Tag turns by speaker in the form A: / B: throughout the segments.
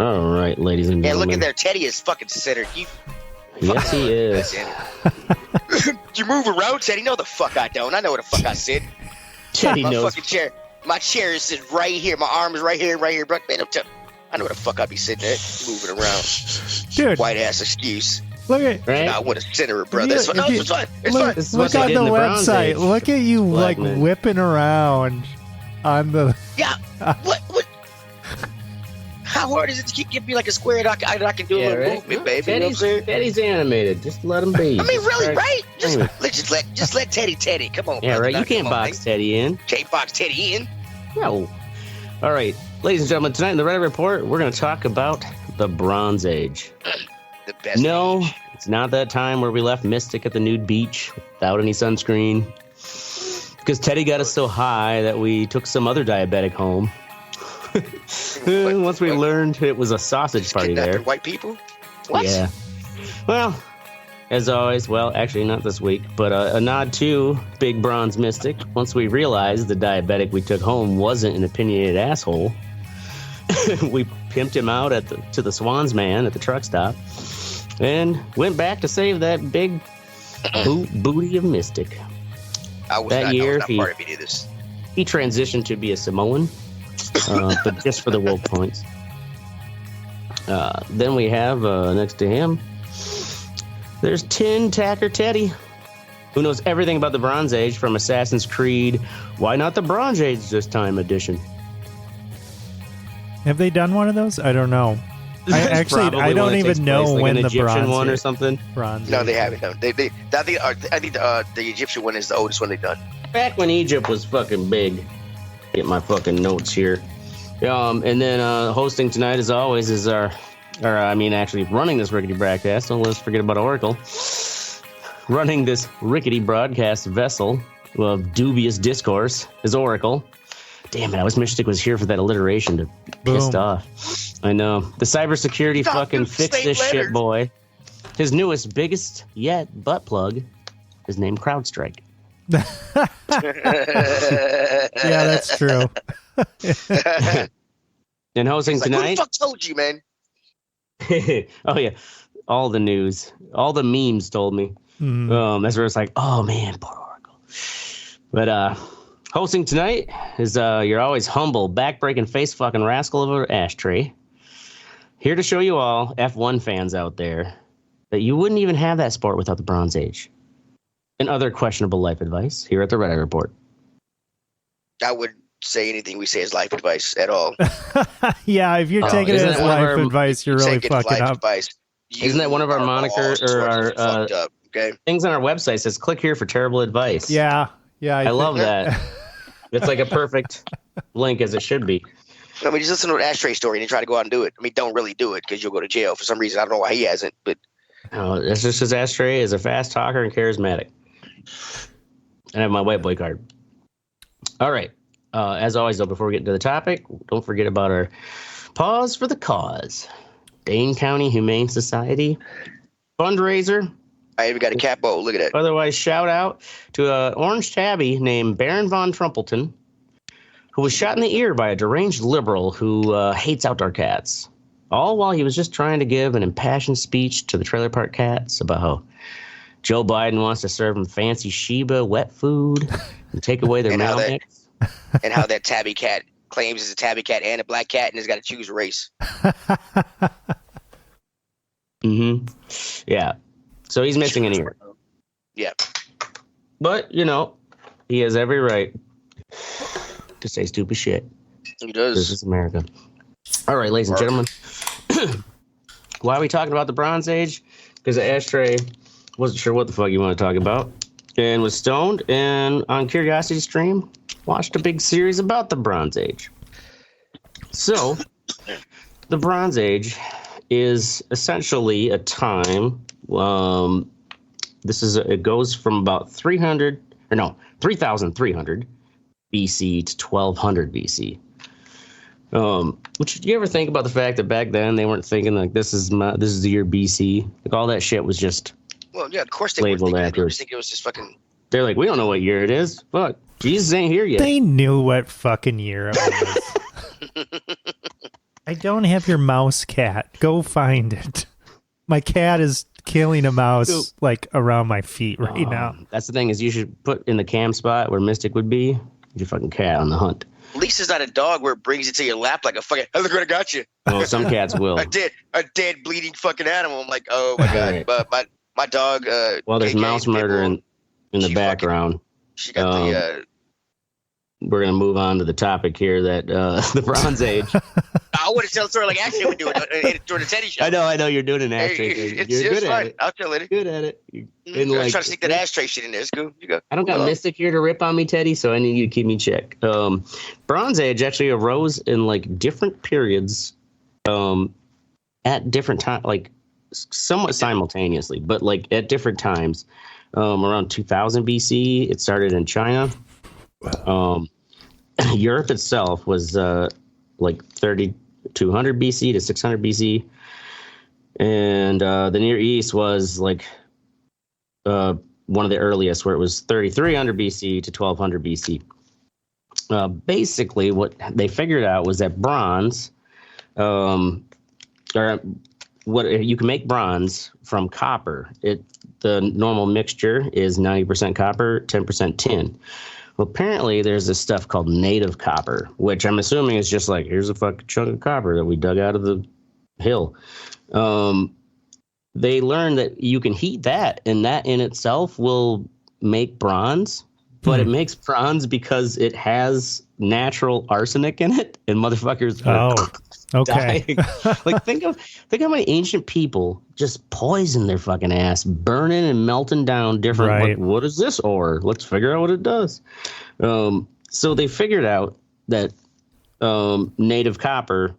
A: All right, ladies and
B: Yeah,
A: gentlemen.
B: look at there. Teddy is fucking centered.
A: Yes, he is.
B: You move around, Teddy? No, the fuck I don't. I know where the fuck I sit.
A: Teddy
B: My
A: knows.
B: fucking chair. My chair is sitting right here. My arm is right here, bro. Man, I know where the fuck I'd be sitting at, moving around.
C: Dude,
B: White ass excuse.
C: look at
A: Right?
B: I want to center it, brother. It's fine. It's fine. It's
C: look,
B: fine.
A: This is what
C: look
A: they
C: on
A: did
C: the
A: in the Bronze
C: website.
A: Age.
C: Look at you
A: Black
C: like
A: men.
C: whipping around on the.
B: Yeah. What? How hard is it to give me like a square that I can do a little movement, baby? You know what I'm saying?
A: Teddy's animated. Just let him be.
B: I mean, really, right?
A: Anyway.
B: Just let Teddy. Come on,
A: Yeah,
B: brother.
A: right.
B: Now,
A: You can't
B: come on,
A: box
B: man.
A: Teddy in.
B: Can't box Teddy in.
A: No. All right, ladies and gentlemen. Tonight in the Reddit Report, we're going to talk about the Bronze Age.
B: The best.
A: No,
B: age.
A: it's not that time where we left Mystic at the nude beach without any sunscreen. Because Teddy got us so high that we took some other diabetic home. Once we learned it was a sausage party
B: Kidnapping
A: there.
B: white people. What?
A: Yeah. Well, as always, actually not this week, but a nod to Big Bronze Mystic. Once we realized the diabetic we took home wasn't an opinionated asshole, we pimped him out to the Swans man at the truck stop and went back to save that big booty of Mystic.
B: I was
A: That
B: not,
A: year,
B: I was not part of any of this.
A: He transitioned to be a Samoan, but just for the woke points. Then we have next to him, there's Tin Tacker Teddy, who knows everything about the Bronze Age from Assassin's Creed. Why not the Bronze Age this time edition?
C: Have they done one of those? I don't know. I
A: Probably
C: don't
A: one that
C: even
A: takes
C: know
A: place, like
C: when
A: an
C: the
A: Egyptian
C: Bronze
A: one or
C: Age-
A: something.
C: Bronze.
B: No,
C: Age.
B: they haven't. No, I think the Egyptian one is the oldest one they've done.
A: Back when Egypt was fucking big. Get my fucking notes here. And then hosting tonight, as always, is actually running this rickety broadcast. Don't let's forget about Oracle. Running this rickety broadcast vessel of dubious discourse is Oracle. Damn it, I wish Mystic was here for that alliteration to pissed off. I know. The cybersecurity fucking fixed this shit, boy. His newest, biggest yet butt plug is named CrowdStrike.
C: Yeah, that's true.
A: And hosting
B: Like, who
A: tonight.
B: the fuck told you, man?
A: Oh, yeah. All the news. All the memes told me. That's where it's like, oh, man, poor Oracle. But hosting tonight is your always humble, back-breaking, face-fucking rascal of an Ashtray. Here to show you all, F1 fans out there, that you wouldn't even have that sport without the Bronze Age. And other questionable life advice here at the Reddit Report.
B: I wouldn't say anything we say is life advice at all.
C: Yeah, if you're taking it
A: isn't
C: as
A: that one of
C: life
A: our-
C: advice, you're really
B: Taking
C: fucking
B: life
C: up.
B: advice.
A: Isn't that one of our
B: are
A: moniker
B: all
A: or
B: sorts
A: our
B: of fucked up, okay?
A: things on our website says click here for terrible advice?
C: Yeah.
A: I love that. It's like a perfect link as it should be.
B: I mean, just listen to an Ashtray story and then try to go out and do it. I mean, don't really do it because you'll go to jail for some reason. I don't know why he hasn't, but
A: Oh, that's just his Ashtray is a fast talker and charismatic. And I have my white boy card. All right. As always, though, before we get into the topic, don't forget about our Pause for the Cause. Dane County Humane Society fundraiser.
B: I even got a capo. Look at that.
A: Otherwise, shout out to an orange tabby named Baron von Trumpleton, who was shot in the ear by a deranged liberal who hates outdoor cats. All while he was just trying to give an impassioned speech to the trailer park cats about how Joe Biden wants to serve them fancy Sheba wet food and take away their
B: And how that-
A: mix.
B: And how that tabby cat claims it's a tabby cat and a black cat and has got to choose a race.
A: Mm-hmm. Yeah. So he's missing an ear.
B: Yeah.
A: But, he has every right to say stupid shit.
B: He
A: This
B: does.
A: is America. All right, ladies and gentlemen. Why are we talking about the Bronze Age? Because Ashtray wasn't sure what the fuck you want to talk about and was stoned and on Curiosity Stream watched a big series about the Bronze Age. So, the Bronze Age is essentially a time. It goes from about 3,300 BC to 1200 BC. Which, do you ever think about the fact that back then they weren't thinking like this is the year BC? Like all that shit was just
B: Well, yeah, of course they were
A: labeled
B: thinking. They were
A: afterwards.
B: thinking it was just fucking.
A: They're like, we don't know what year it is. Fuck, Jesus ain't here yet.
C: They knew what fucking year it was. I don't have your mouse, cat. Go find it. My cat is killing a mouse like around my feet right now.
A: That's the thing is you should put in the cam spot where Mystic would be. Your fucking cat on the hunt.
B: At least it's not a dog where it brings it to your lap like a fucking, oh, look what I got you.
A: Well, some cats will.
B: a dead bleeding fucking animal. I'm like, oh my God.
A: Right.
B: But my dog.
A: Well, there's
B: KK,
A: mouse murder in the background.
B: She got
A: We're going to move on to the topic here that the Bronze Age.
B: I want to tell a story like Ashtray would do it during the Teddy show.
A: I know you're doing an Ashtray thing. You're good at it.
B: I'll tell it.
A: Good at it.
B: I'm trying to stick that Ashtray shit in there. It's good. You go.
A: I don't got Mystic here to rip on me, Teddy, so I need you to keep me check. Bronze Age actually arose in like different periods at different times, like somewhat simultaneously, but like at different times. Around 2000 BC, it started in China. Europe itself was like 3200 BC to 600 BC. And the Near East was like one of the earliest, where it was 3300 BC to 1200 BC. Basically, what they figured out was that bronze, or what you can make bronze from copper. The normal mixture is 90% copper, 10% tin. Well, apparently there's this stuff called native copper, which I'm assuming is just like, here's a fucking chunk of copper that we dug out of the hill. They learned that you can heat that, and that in itself will make bronze, but it makes bronze because it has natural arsenic in it, and motherfuckers are dying. Like think how many ancient people just poison their fucking ass, burning and melting down different.
C: Right.
A: Like, what is this ore? Let's figure out what it does. So they figured out that native copper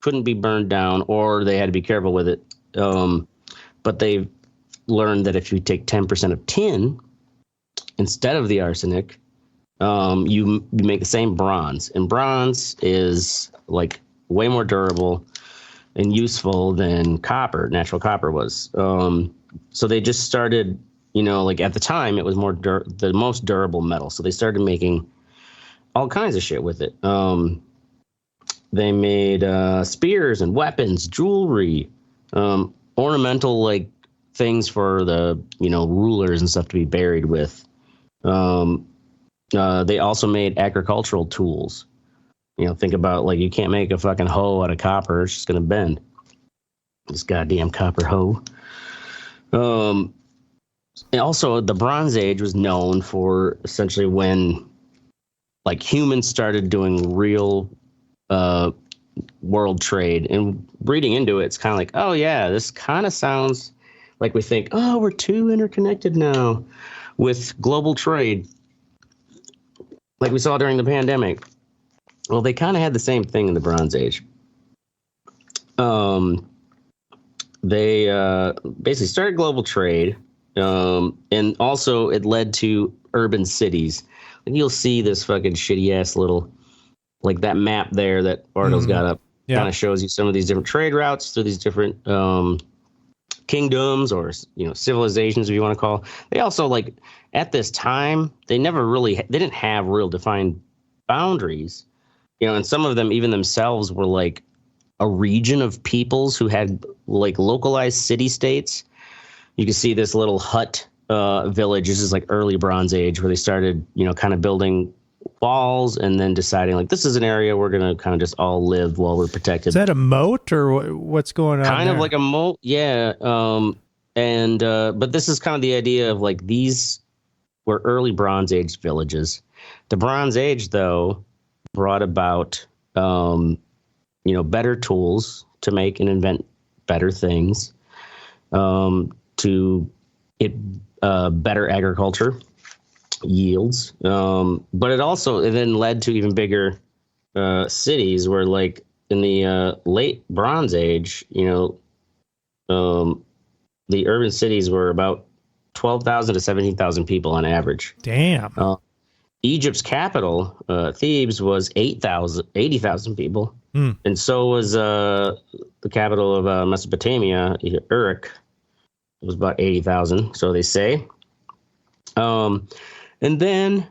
A: couldn't be burned down, or they had to be careful with it. But they learned that if you take 10% of tin instead of the arsenic, you make the same bronze, and bronze is like way more durable and useful than copper, natural copper was. So they just started, like at the time it was the most durable metal. So they started making all kinds of shit with it. They made spears and weapons, jewelry, ornamental like things for the, rulers and stuff to be buried with. They also made agricultural tools. Think about like you can't make a fucking hoe out of copper; it's just gonna bend. This goddamn copper hoe. And also, the Bronze Age was known for essentially when, like, humans started doing real world trade. And reading into it, it's kind of like, oh yeah, this kind of sounds like we think, oh, we're too interconnected now with global trade, like we saw during the pandemic. Well, they kind of had the same thing in the Bronze Age. They basically started global trade, and also it led to urban cities. And you'll see this fucking shitty ass little, like that map there that Arnold's got up, kind of shows you some of these different trade routes through these different kingdoms, or civilizations, if you want to call. They also, like, at this time, they didn't have real defined boundaries. And some of them, even themselves, were like a region of peoples who had like localized city states. You can see this little hut village. This is like early Bronze Age, where they started, kind of building walls and then deciding like, this is an area we're going to kind of just all live while we're protected.
C: Is that a moat or what's going on?
A: Kind
C: there?
A: of like a moat. Yeah. But this is kind of the idea of like, these were early Bronze Age villages. The Bronze Age, though, brought about, better tools to make and invent better things, to better agriculture yields. But it then led to even bigger cities, where like in the late Bronze Age, the urban cities were about 12,000 to 17,000 people on average.
C: Damn.
A: Egypt's capital, Thebes, was 80,000 people. And so was the capital of Mesopotamia, Uruk. It was about 80,000, so they say. And then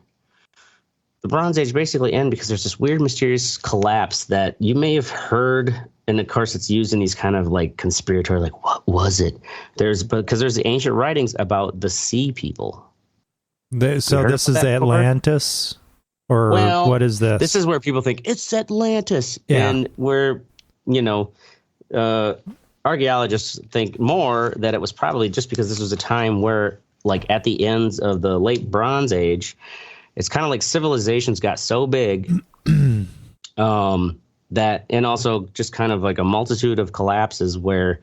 A: the Bronze Age basically ended because there's this weird, mysterious collapse that you may have heard. And of course, it's used in these kind of like conspiratory, like, what was it? Because there's the ancient writings about the sea people.
C: So this is Atlantis? Or what is this?
A: This is where people think it's Atlantis. Yeah. And where, archaeologists think more that it was probably just because this was a time where, like, at the ends of the late Bronze Age, it's kind of like civilizations got so big that, and also just kind of like a multitude of collapses where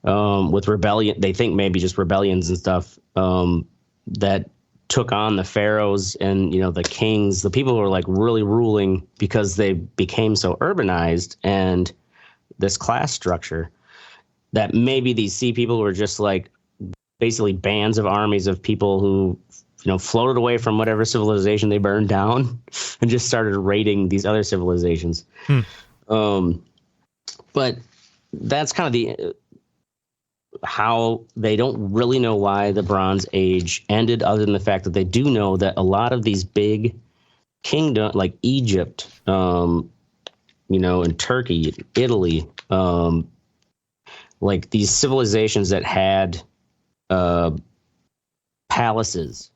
A: with rebellion, they think maybe just rebellions and stuff that took on the pharaohs and, the kings, the people who were like really ruling because they became so urbanized and this class structure that maybe these sea people were just like basically bands of armies of people who, floated away from whatever civilization they burned down and just started raiding these other civilizations. But that's kind of the how they don't really know why the Bronze Age ended, other than the fact that they do know that a lot of these big kingdom, like Egypt, and Turkey, Italy, like these civilizations that had palaces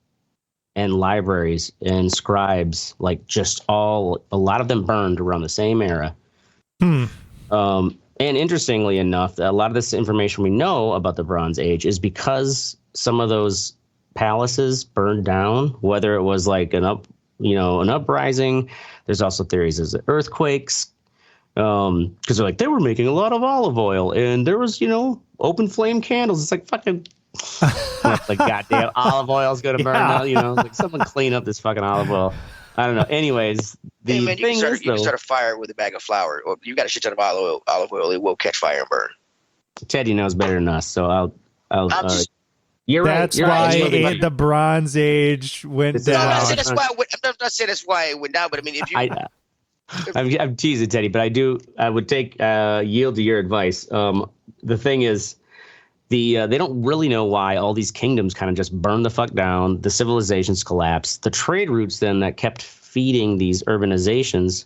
A: and libraries and scribes, like a lot of them burned around the same era. And interestingly enough, a lot of this information we know about the Bronze Age is because some of those palaces burned down, whether it was like an uprising. There's also theories as earthquakes, because they're like, they were making a lot of olive oil and there was, open flame candles. It's like fucking like goddamn olive oil is going to burn out, like someone clean up this fucking olive oil. I don't know. Anyways, the thing is,
B: you can start a fire with a bag of flour, or you got a shit ton of olive oil, it will catch fire and burn.
A: Teddy knows better than us, so I'll you're right.
C: That's why the Bronze Age went down.
B: I'm not saying that's why it went down, but I mean, if you...
A: I'm teasing Teddy, but I would yield to your advice. The thing is, they don't really know why all these kingdoms kind of just burned the fuck down. The civilizations collapsed. The trade routes then that kept feeding these urbanizations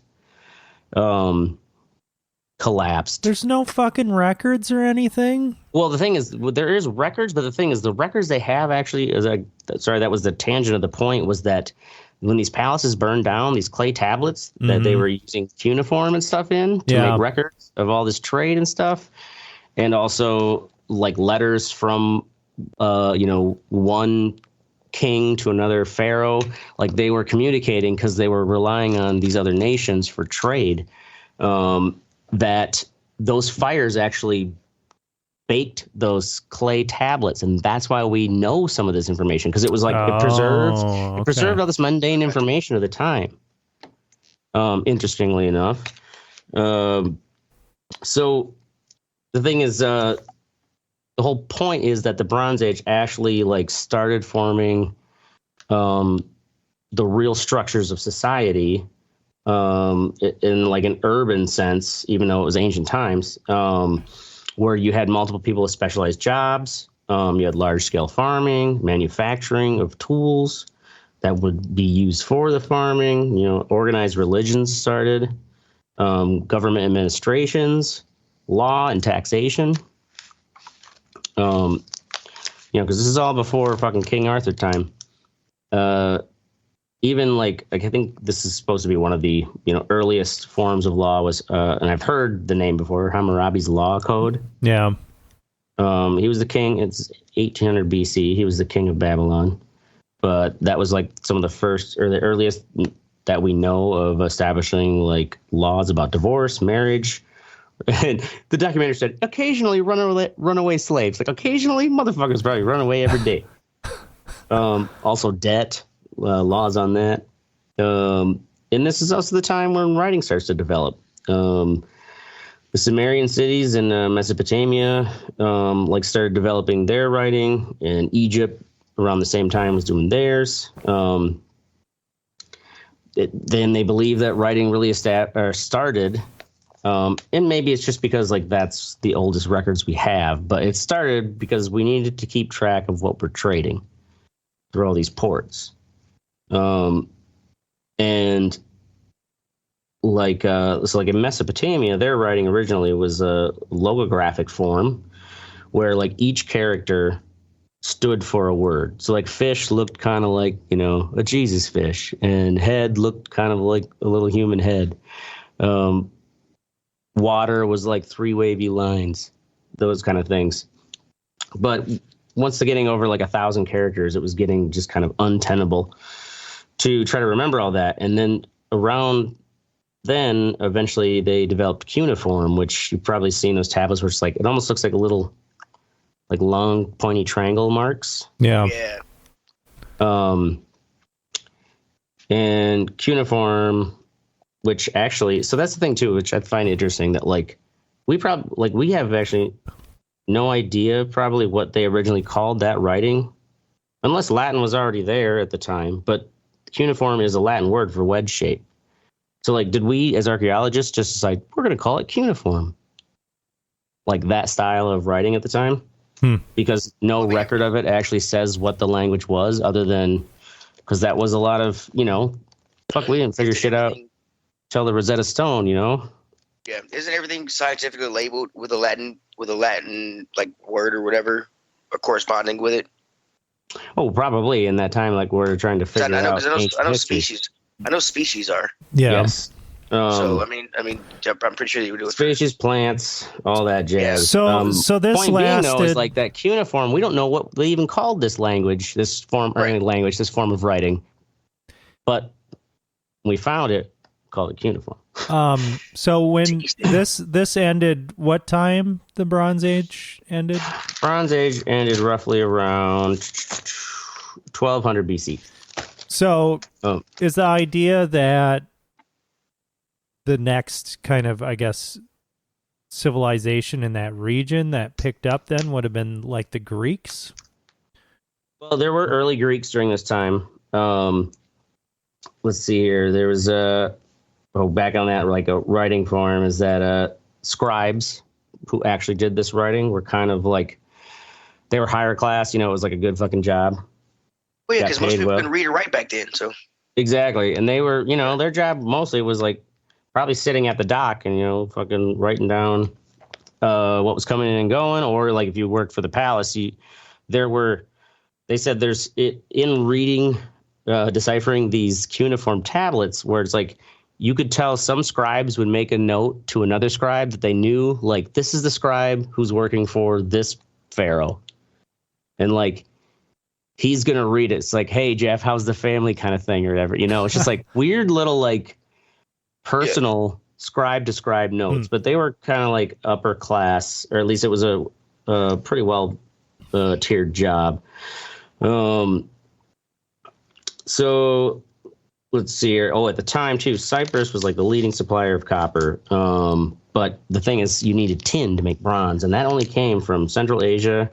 A: collapsed.
C: There's no fucking records or anything?
A: Well, the thing is, there is records, but the thing is, the records they have actually that was the tangent of the point, was that when these palaces burned down, these clay tablets that they were using cuneiform and stuff in to make records of all this trade and stuff, and also like letters from one king to another pharaoh, like they were communicating because they were relying on these other nations for trade, that those fires actually baked those clay tablets, and that's why we know some of this information, because it was like it preserved all this mundane information of the time, interestingly enough. So the thing is, the whole point is that the Bronze Age actually like started forming the real structures of society in like an urban sense, even though it was ancient times, where you had multiple people with specialized jobs. You had large scale farming, manufacturing of tools that would be used for the farming. Organized religions started, government administrations, law and taxation. Because this is all before fucking King Arthur time. Even like I think this is supposed to be one of the earliest forms of law was, and I've heard the name before, Hammurabi's Law Code.
C: Yeah.
A: He was the king. It's 1800 BC. He was the king of Babylon, but that was like some of the first or the earliest that we know of establishing like laws about divorce, marriage. And the documentary said occasionally runaway slaves. Like occasionally, motherfuckers probably run away every day. Also debt, laws on that. And this is also the time when writing starts to develop. The Sumerian cities in Mesopotamia started developing their writing, and Egypt around the same time was doing theirs. Then they believe that writing really started. And maybe it's just because like that's the oldest records we have, but it started because we needed to keep track of what we're trading through all these ports. And like so like in Mesopotamia, their writing originally was a logographic form where like each character stood for a word. So like fish looked kind of like, a Jesus fish, and head looked kind of like a little human head. Water was like 3 wavy lines, those kind of things. But once getting over like 1,000 characters, it was getting just kind of untenable to try to remember all that. And then around then, eventually they developed cuneiform, which you've probably seen those tablets where it's like, it almost looks like a little, like long pointy triangle marks.
C: Yeah.
A: And cuneiform, which actually, so that's the thing too, which I find interesting, that like we have actually no idea probably what they originally called that writing, unless Latin was already there at the time. But cuneiform is a Latin word for wedge shape. So like, did we as archaeologists just decide we're going to call it cuneiform, like that style of writing at the time? Because no record of it actually says what the language was, other than because that was a lot of, we didn't figure shit out till the Rosetta Stone,
B: Yeah, isn't everything scientifically labeled with a Latin like word or whatever, or corresponding with it?
A: Oh, probably in that time, like we're trying to figure out.
B: I know species. I know species are.
C: Yeah.
A: Yes.
B: So I mean, I'm pretty sure you would do it.
A: Species, plants, all that jazz.
C: So this
A: point
C: lasted.
A: being, though, is like that cuneiform. We don't know what they even called this language, this form of writing, but we found it, called it cuneiform.
C: So when this ended, what time the Bronze Age ended?
A: Bronze Age ended roughly around 1200 BC.
C: So is the idea that the next kind of, I guess, civilization in that region that picked up then would have been like the Greeks?
A: Well, there were early Greeks during this time. Let's see here. There was back on that, like a writing form, is that scribes who actually did this writing were kind of like, they were higher class. It was like a good fucking job.
B: Well, yeah, because most people couldn't read or write back then. So
A: exactly, and they were, their job mostly was like probably sitting at the dock and fucking writing down what was coming in and going, or like if you worked for the palace, they said there's it in reading, deciphering these cuneiform tablets where it's like you could tell some scribes would make a note to another scribe that they knew, like, this is the scribe who's working for this pharaoh, and like he's gonna read it. It's like, hey Jeff, how's the family, kind of thing, or whatever. It's just like weird little like personal scribe to scribe notes, but they were kind of like upper class, or at least it was a pretty well tiered job. So let's see here. Oh, at the time too, Cyprus was like the leading supplier of copper. But the thing is, you needed tin to make bronze, and that only came from Central Asia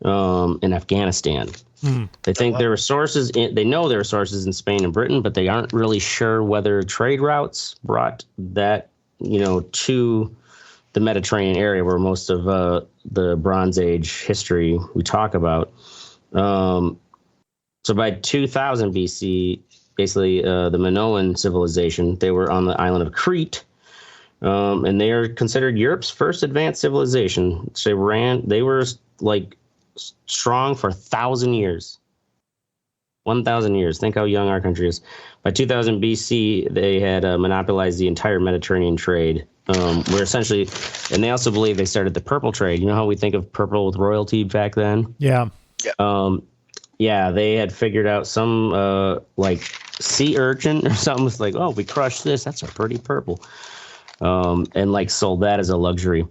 A: and Afghanistan. They think there were sources. They know there were sources in Spain and Britain, but they aren't really sure whether trade routes brought that, to the Mediterranean area where most of the Bronze Age history we talk about. So by 2000 BC, basically the Minoan civilization, they were on the island of Crete, and they are considered Europe's first advanced civilization. They were like strong for 1,000 years. 1,000 years. Think how young our country is. By 2000 BC, they had monopolized the entire Mediterranean trade. Where essentially, and they also believe they started the purple trade. You know how we think of purple with royalty back then?
C: Yeah.
A: Yeah, they had figured out some like sea urchin or something. Was like, oh, we crushed this. That's a pretty purple. And like sold that as a luxury.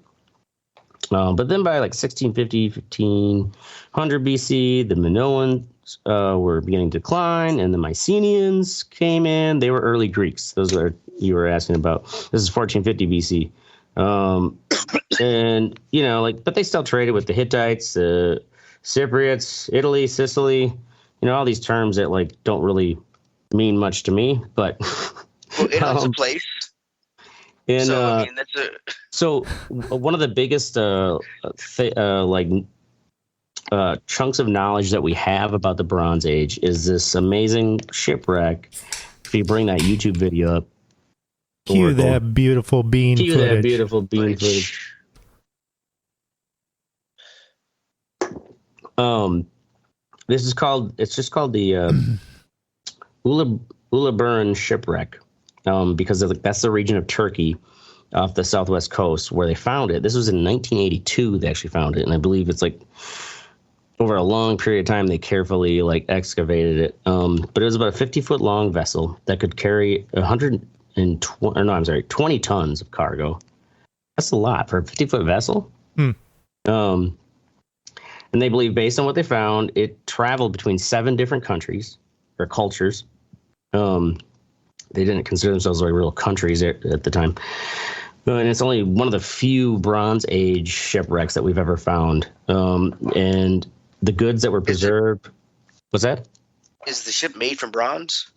A: But then by like 1650, 1500 BC, the Minoans were beginning to decline, and the Mycenaeans came in. They were early Greeks. Those are you were asking about. This is 1450 BC. And, but they still traded with the Hittites, Cypriots, Italy, Sicily, all these terms that like don't really mean much to me, but
B: well, Italy's a place.
A: And
B: so
A: so one of the biggest chunks of knowledge that we have about the Bronze Age is this amazing shipwreck. If Actually, bring that YouTube video up.
C: Cue that beautiful bean
A: Cue
C: footage.
A: that beautiful bean footage. This is called. It's just called the Uluburun shipwreck, because that's the region of Turkey off the southwest coast where they found it. This was in 1982. They actually found it, and I believe it's like over a long period of time they carefully like excavated it. But it was about a 50-foot long vessel that could carry 20 tons of cargo. That's a lot for a 50-foot vessel. And they believe, based on what they found, it traveled between 7 different countries or cultures. They didn't consider themselves like real countries at the time. And it's only one of the few Bronze Age shipwrecks that we've ever found. And the goods that were preserved... What's that?
B: Is the ship made from bronze?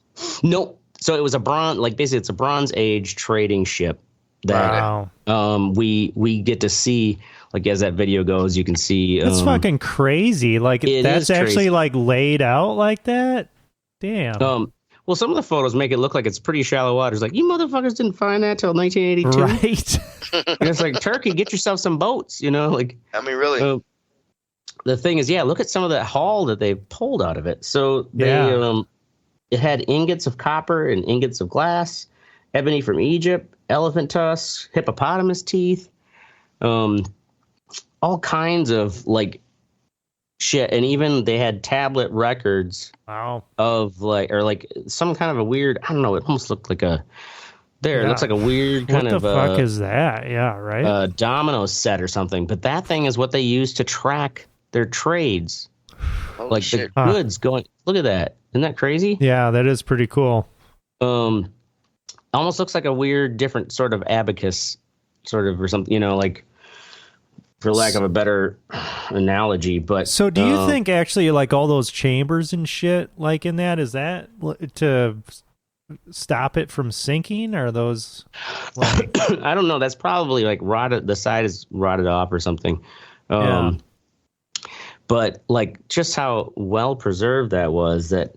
A: Nope. So it was a bronze... Like, basically, it's a Bronze Age trading ship that we get to see... Like, as that video goes, you can see...
C: That's fucking crazy. Like, that's actually,
A: crazy.
C: like, laid out like that? Damn.
A: Well, some of the photos make it look like it's pretty shallow waters. Like, you motherfuckers didn't find that till 1982?
C: Right.
A: And it's like, Turkey, get yourself some boats, you know? Like,
B: I mean, really?
A: The thing is, look at some of that hull that they pulled out of it. So, it had ingots of copper and ingots of glass, ebony from Egypt, elephant tusks, hippopotamus teeth, all kinds of like shit, and even they had tablet records of like some kind of a weird, I don't know, it almost looked like it looks like a weird kind of
C: what the fuck is that? Yeah, right.
A: Domino set or something. But that thing is what they use to track their trades.
B: Holy
A: like
B: shit.
A: the goods going. Look at that. Isn't that crazy?
C: Yeah, that is pretty cool.
A: Almost looks like a weird different sort of abacus sort of or something, you know, like, for lack of a better analogy. But
C: so do you think actually like all those chambers and shit like in that, is that to stop it from sinking, or those like...
A: I don't know, that's probably like rotted, the side is rotted off or something. But like just how well preserved that was, that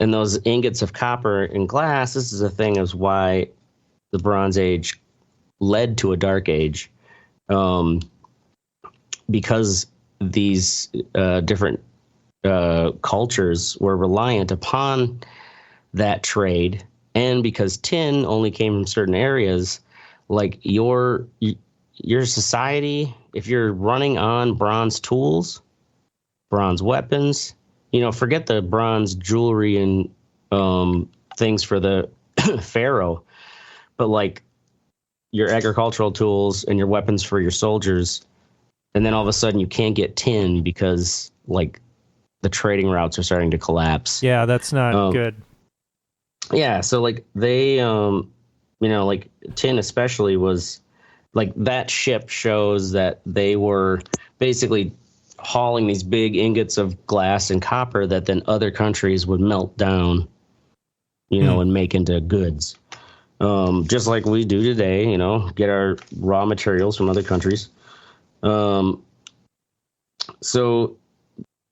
A: and those ingots of copper and glass, this is a thing of why the Bronze Age led to a Dark Age. Because these different cultures were reliant upon that trade, and because tin only came from certain areas, like your society, if you're running on bronze tools, bronze weapons, you know, forget the bronze jewelry and things for the pharaoh, but like your agricultural tools and your weapons for your soldiers. And then all of a sudden you can't get tin because like the trading routes are starting to collapse.
C: Yeah, that's not good.
A: Yeah, so like they, you know, like tin especially was like that ship shows that they were basically hauling these big ingots of glass and copper that then other countries would melt down, you know, and make into goods. Just like we do today, you know, get our raw materials from other countries. So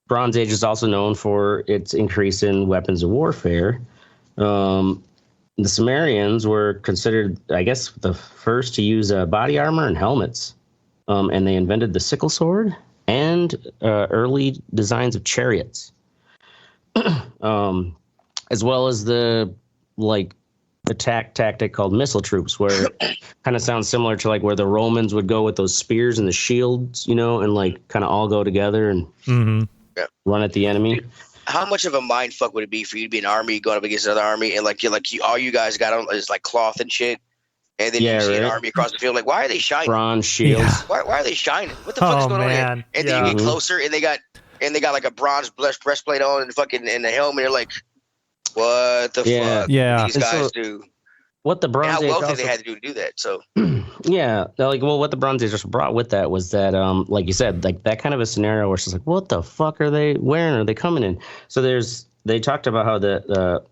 A: Bronze Age is also known for its increase in weapons of warfare. The Sumerians were considered, I guess, the first to use body armor and helmets. And they invented the sickle sword and early designs of chariots. As well as the attack tactic called missile troops, where kind of sounds similar to like where the Romans would go with those spears and the shields, you know, and like kind of all go together and run at the enemy.
B: How much of a mind fuck would it be for you to be an army going up against another army, and like all you guys got on is like cloth and shit, and then you see an army across the field, like why are they shining?
A: Bronze shields.
B: Yeah. Why are they shining? What the fuck is going on here? And then you get closer, and they got like a bronze breastplate on and fucking and the helmet. They're like, what the fuck?
C: Yeah,
B: these guys do.
A: What the Bronze Age
B: how wealthy they had to do that. So
A: yeah, like what the Bronze Age just brought with that was that like you said, like that kind of a scenario where it's just like, what the fuck are they wearing? Are they coming in? So they talked about how the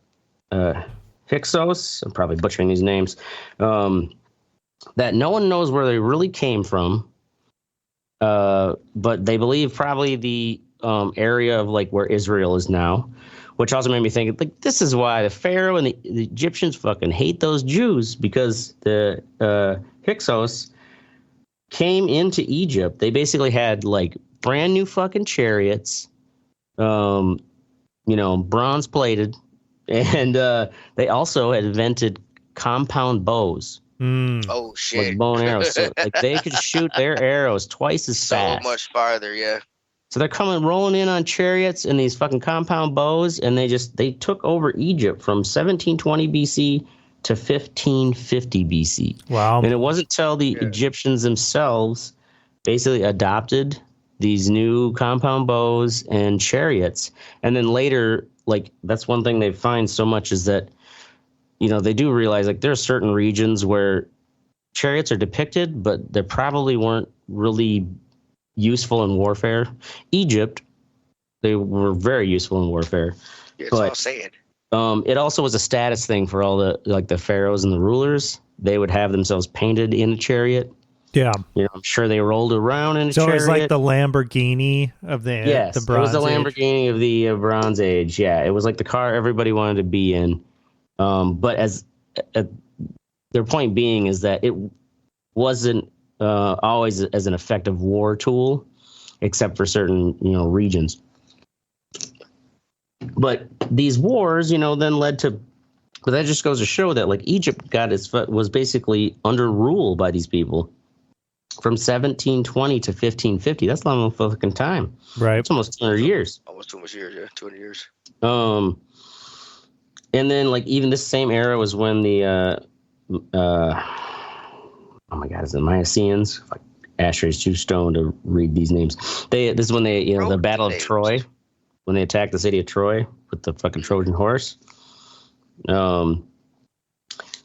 A: Hyksos, I'm probably butchering these names, that no one knows where they really came from, but they believe probably the area of like where Israel is now which also made me think, like, this is why the Pharaoh and the Egyptians fucking hate those Jews, because the Hyksos came into Egypt. They basically had like brand new fucking chariots, bronze plated, and they also had invented compound bows.
B: Oh shit!
A: Like bow and arrows, so like they could shoot their arrows twice as fast.
B: So much farther, yeah.
A: So they're rolling in on chariots and these fucking compound bows, and they took over Egypt from 1720 BC to 1550 BC.
C: Wow!
A: And it wasn't until the Egyptians themselves basically adopted these new compound bows and chariots, and then later, like, that's one thing they find so much is that, they do realize, like, there are certain regions where chariots are depicted, but they probably weren't really useful in warfare. Egypt, they were very useful in warfare.
B: Yeah, that's what I was saying.
A: It also was a status thing for all the pharaohs and the rulers. They would have themselves painted in a chariot.
C: Yeah.
A: I'm sure they rolled around in a chariot.
C: So it was like the Lamborghini of the Bronze Age.
A: It was the Lamborghini of the Bronze Age. Yeah, it was like the car everybody wanted to be in. But their point being is that it wasn't always as an effective war tool, except for certain regions. But these wars, then led to. But that just goes to show that, like, Egypt was basically under rule by these people from 1720 to 1550. That's a long fucking time.
C: Right.
A: It's almost 200 years.
B: Almost 200 years, yeah, 200 years.
A: And then, like, even this same era was when the oh my God, is it Mycenaeans? Like, Ashtray's too stoned to read these names. This is when the Battle of Troy, when they attacked the city of Troy with the fucking Trojan horse.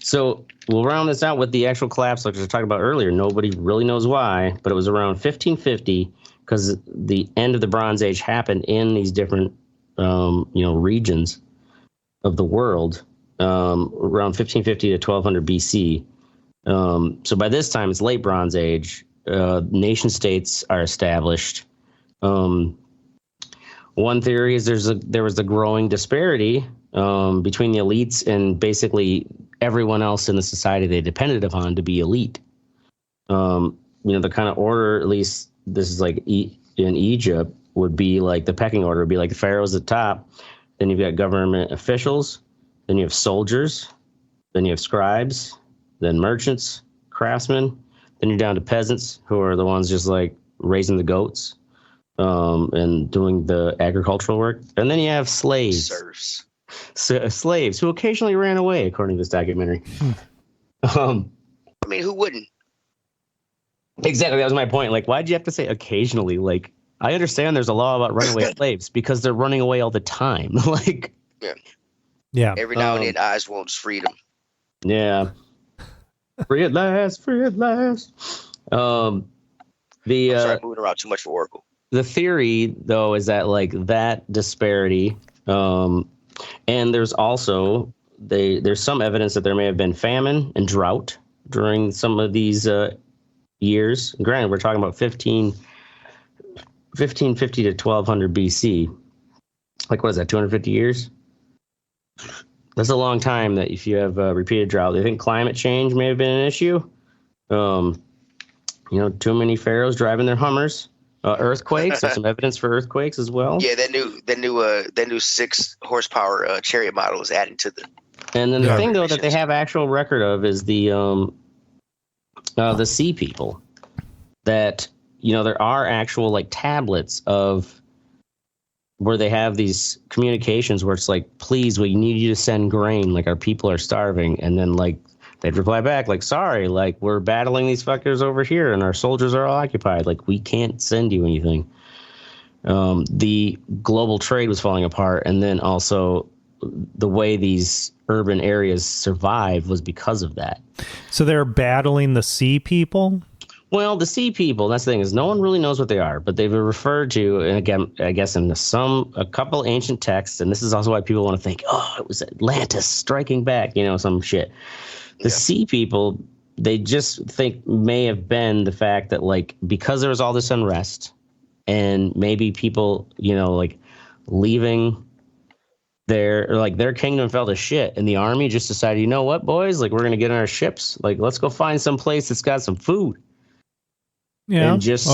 A: So we'll round this out with the actual collapse, like I was talking about earlier. Nobody really knows why, but it was around 1550 because the end of the Bronze Age happened in these different, regions of the world, around 1550 to 1200 BC. So by this time, it's late Bronze Age. Nation states are established. One theory is there was a growing disparity between the elites and basically everyone else in the society they depended upon to be elite. The kind of order, at least this is like in Egypt, would be like the pecking order would be like the pharaohs at the top. Then you've got government officials. Then you have soldiers. Then you have scribes. Then merchants, craftsmen. Then you're down to peasants, who are the ones just like raising the goats and doing the agricultural work. And then you have slaves.
B: Serfs.
A: Slaves who occasionally ran away, according to this documentary.
B: I mean, who wouldn't?
A: Exactly. That was my point. Like, why'd you have to say occasionally? Like, I understand there's a law about runaway slaves because they're running away all the time. Like,
C: yeah.
B: Every now and then, eyes won't freedom.
A: Yeah. Free at last. Free at last. I'm
B: sorry, moving around too much for Oracle.
A: The theory, though, is that like that disparity, and there's also there's some evidence that there may have been famine and drought during some of these years. Granted, we're talking about 1550 to 1200 BC. Like, what is that, 250 years? That's a long time that if you have repeated drought. I think climate change may have been an issue. Too many pharaohs driving their Hummers. Earthquakes. There's some evidence for earthquakes as well.
B: Yeah, that new 6 horsepower chariot model is added to the.
A: And then the thing, though, that they have actual record of is the sea people. That there are actual like tablets of where they have these communications where it's like, please, we need you to send grain. Like, our people are starving, and then like they'd reply back like, sorry, like, we're battling these fuckers over here and our soldiers are all occupied. Like, we can't send you anything. The global trade was falling apart. And then also the way these urban areas survived was because of that.
C: So they're battling the sea people?
A: Well, the sea people, that's the thing, is no one really knows what they are, but they've been referred to, and again, I guess in a couple ancient texts, and this is also why people want to think, oh, it was Atlantis striking back, some shit. The sea people, they just think may have been the fact that, like, because there was all this unrest, and maybe people, like, leaving their kingdom fell to shit, and the army just decided, you know what, boys, like we're gonna get on our ships, like let's go find some place that's got some food.
C: Yeah.
A: And just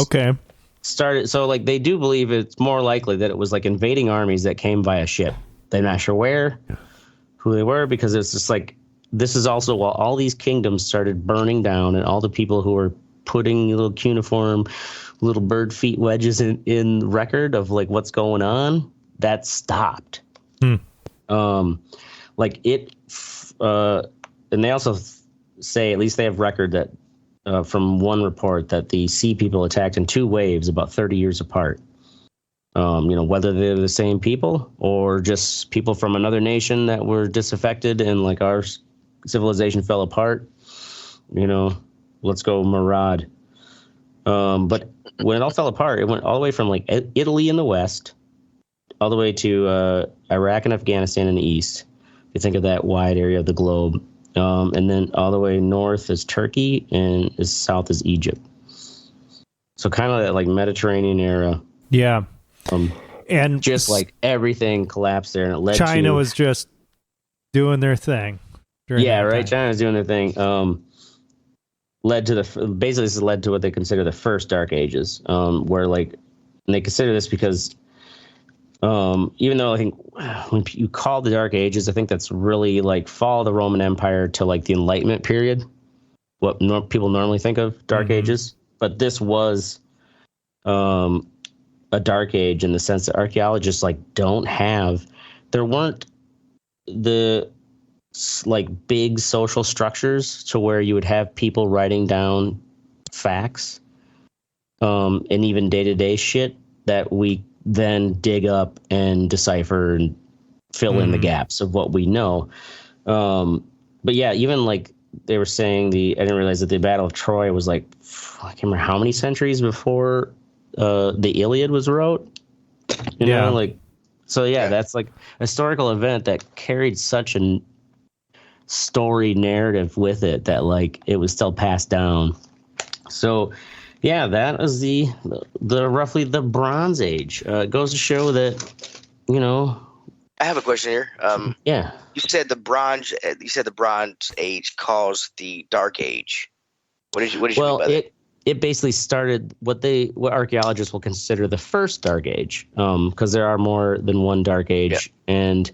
A: started. So like they do believe it's more likely that it was like invading armies that came via ship. They're not sure who they were, because it's just like, this is also while all these kingdoms started burning down, and all the people who were putting little cuneiform, little bird feet wedges in record of like what's going on, that stopped. Like it, and they also say, at least they have record that from one report, that the sea people attacked in 2 waves about 30 years apart. Whether they're the same people or just people from another nation that were disaffected and like our civilization fell apart, let's go Murad. But when it all fell apart, it went all the way from like Italy in the west, all the way to Iraq and Afghanistan in the east. If you think of that wide area of the globe. And then all the way north is Turkey, and as south is Egypt. So kind of that like Mediterranean era.
C: Yeah.
A: And just like everything collapsed there, and it led
C: China was just doing their thing.
A: Yeah, right. China's doing their thing. Led to basically this led to what they consider the first Dark Ages, where like, and they consider this because even though I think when you call the Dark Ages, I think that's really like fall of the Roman Empire to like the Enlightenment period, what people normally think of Dark Ages. But this was a Dark Age in the sense that archaeologists like there weren't the like big social structures to where you would have people writing down facts and even day-to-day shit that we then dig up and decipher and fill in the gaps of what we know. But yeah, even like they were saying I didn't realize that the Battle of Troy was like, I can't remember how many centuries before the Iliad was wrote. You know, like, so yeah, that's like a historical event that carried such a story narrative with it that like it was still passed down. So yeah, that is the roughly the Bronze Age. It goes to show that,
B: I have a question here.
A: Yeah.
B: You said the Bronze Age caused the Dark Age. What did you mean by that?
A: It basically started what archaeologists will consider the first Dark Age, because there are more than one Dark Age, and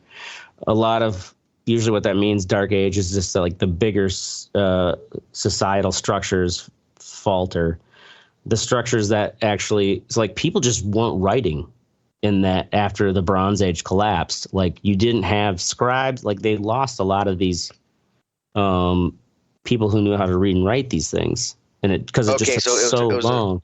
A: a lot of usually what that means, Dark Age, is just like the bigger societal structures falter. The structures that actually, it's like people just weren't writing in that after the Bronze Age collapsed. Like you didn't have scribes, like they lost a lot of these people who knew how to read and write these things. And it because it just took so long.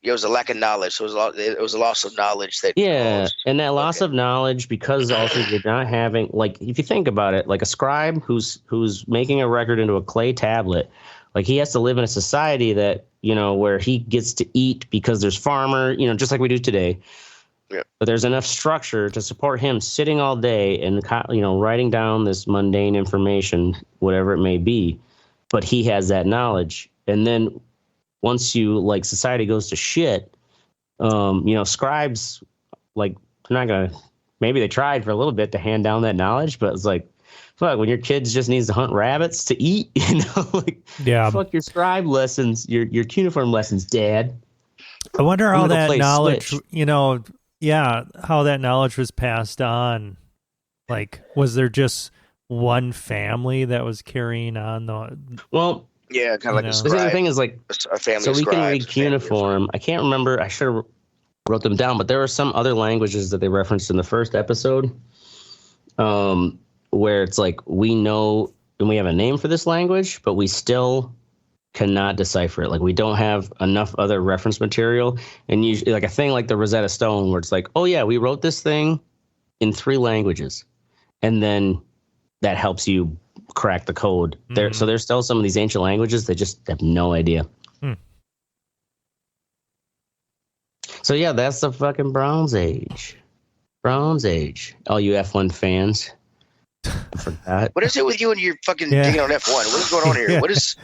B: It was a lack of knowledge. So it was a loss of knowledge that.
A: Yeah,
B: caused.
A: And that loss of knowledge, because also you're not having, like, if you think about it, like a scribe who's making a record into a clay tablet, like he has to live in a society that, where he gets to eat because there's farmer, just like we do today. Yeah. But there's enough structure to support him sitting all day and, writing down this mundane information, whatever it may be. But he has that knowledge. And then once society goes to shit, scribes, like, they're not going to, maybe they tried for a little bit to hand down that knowledge, but it's like, fuck, when your kids just needs to hunt rabbits to eat, fuck your scribe lessons, your cuneiform lessons, Dad.
C: I wonder how that knowledge, how that knowledge was passed on. Like, was there just one family that was carrying on the?
A: Well,
B: yeah, kind of like a scribe.
A: The same thing is like
B: a family. So
A: we can read cuneiform. I can't remember. I should have wrote them down, but there are some other languages that they referenced in the first episode, where it's like we know and we have a name for this language, but we still cannot decipher it. Like we don't have enough other reference material, and usually like a thing like the Rosetta Stone, where it's like, oh yeah, we wrote this thing in 3 languages, and then that helps you crack the code. There, so there's still some of these ancient languages they just have no idea. So yeah, that's the fucking Bronze Age. Bronze Age. All you F1 fans. I forgot.
B: What is it with you and your fucking digging on F1? What is going on here? What is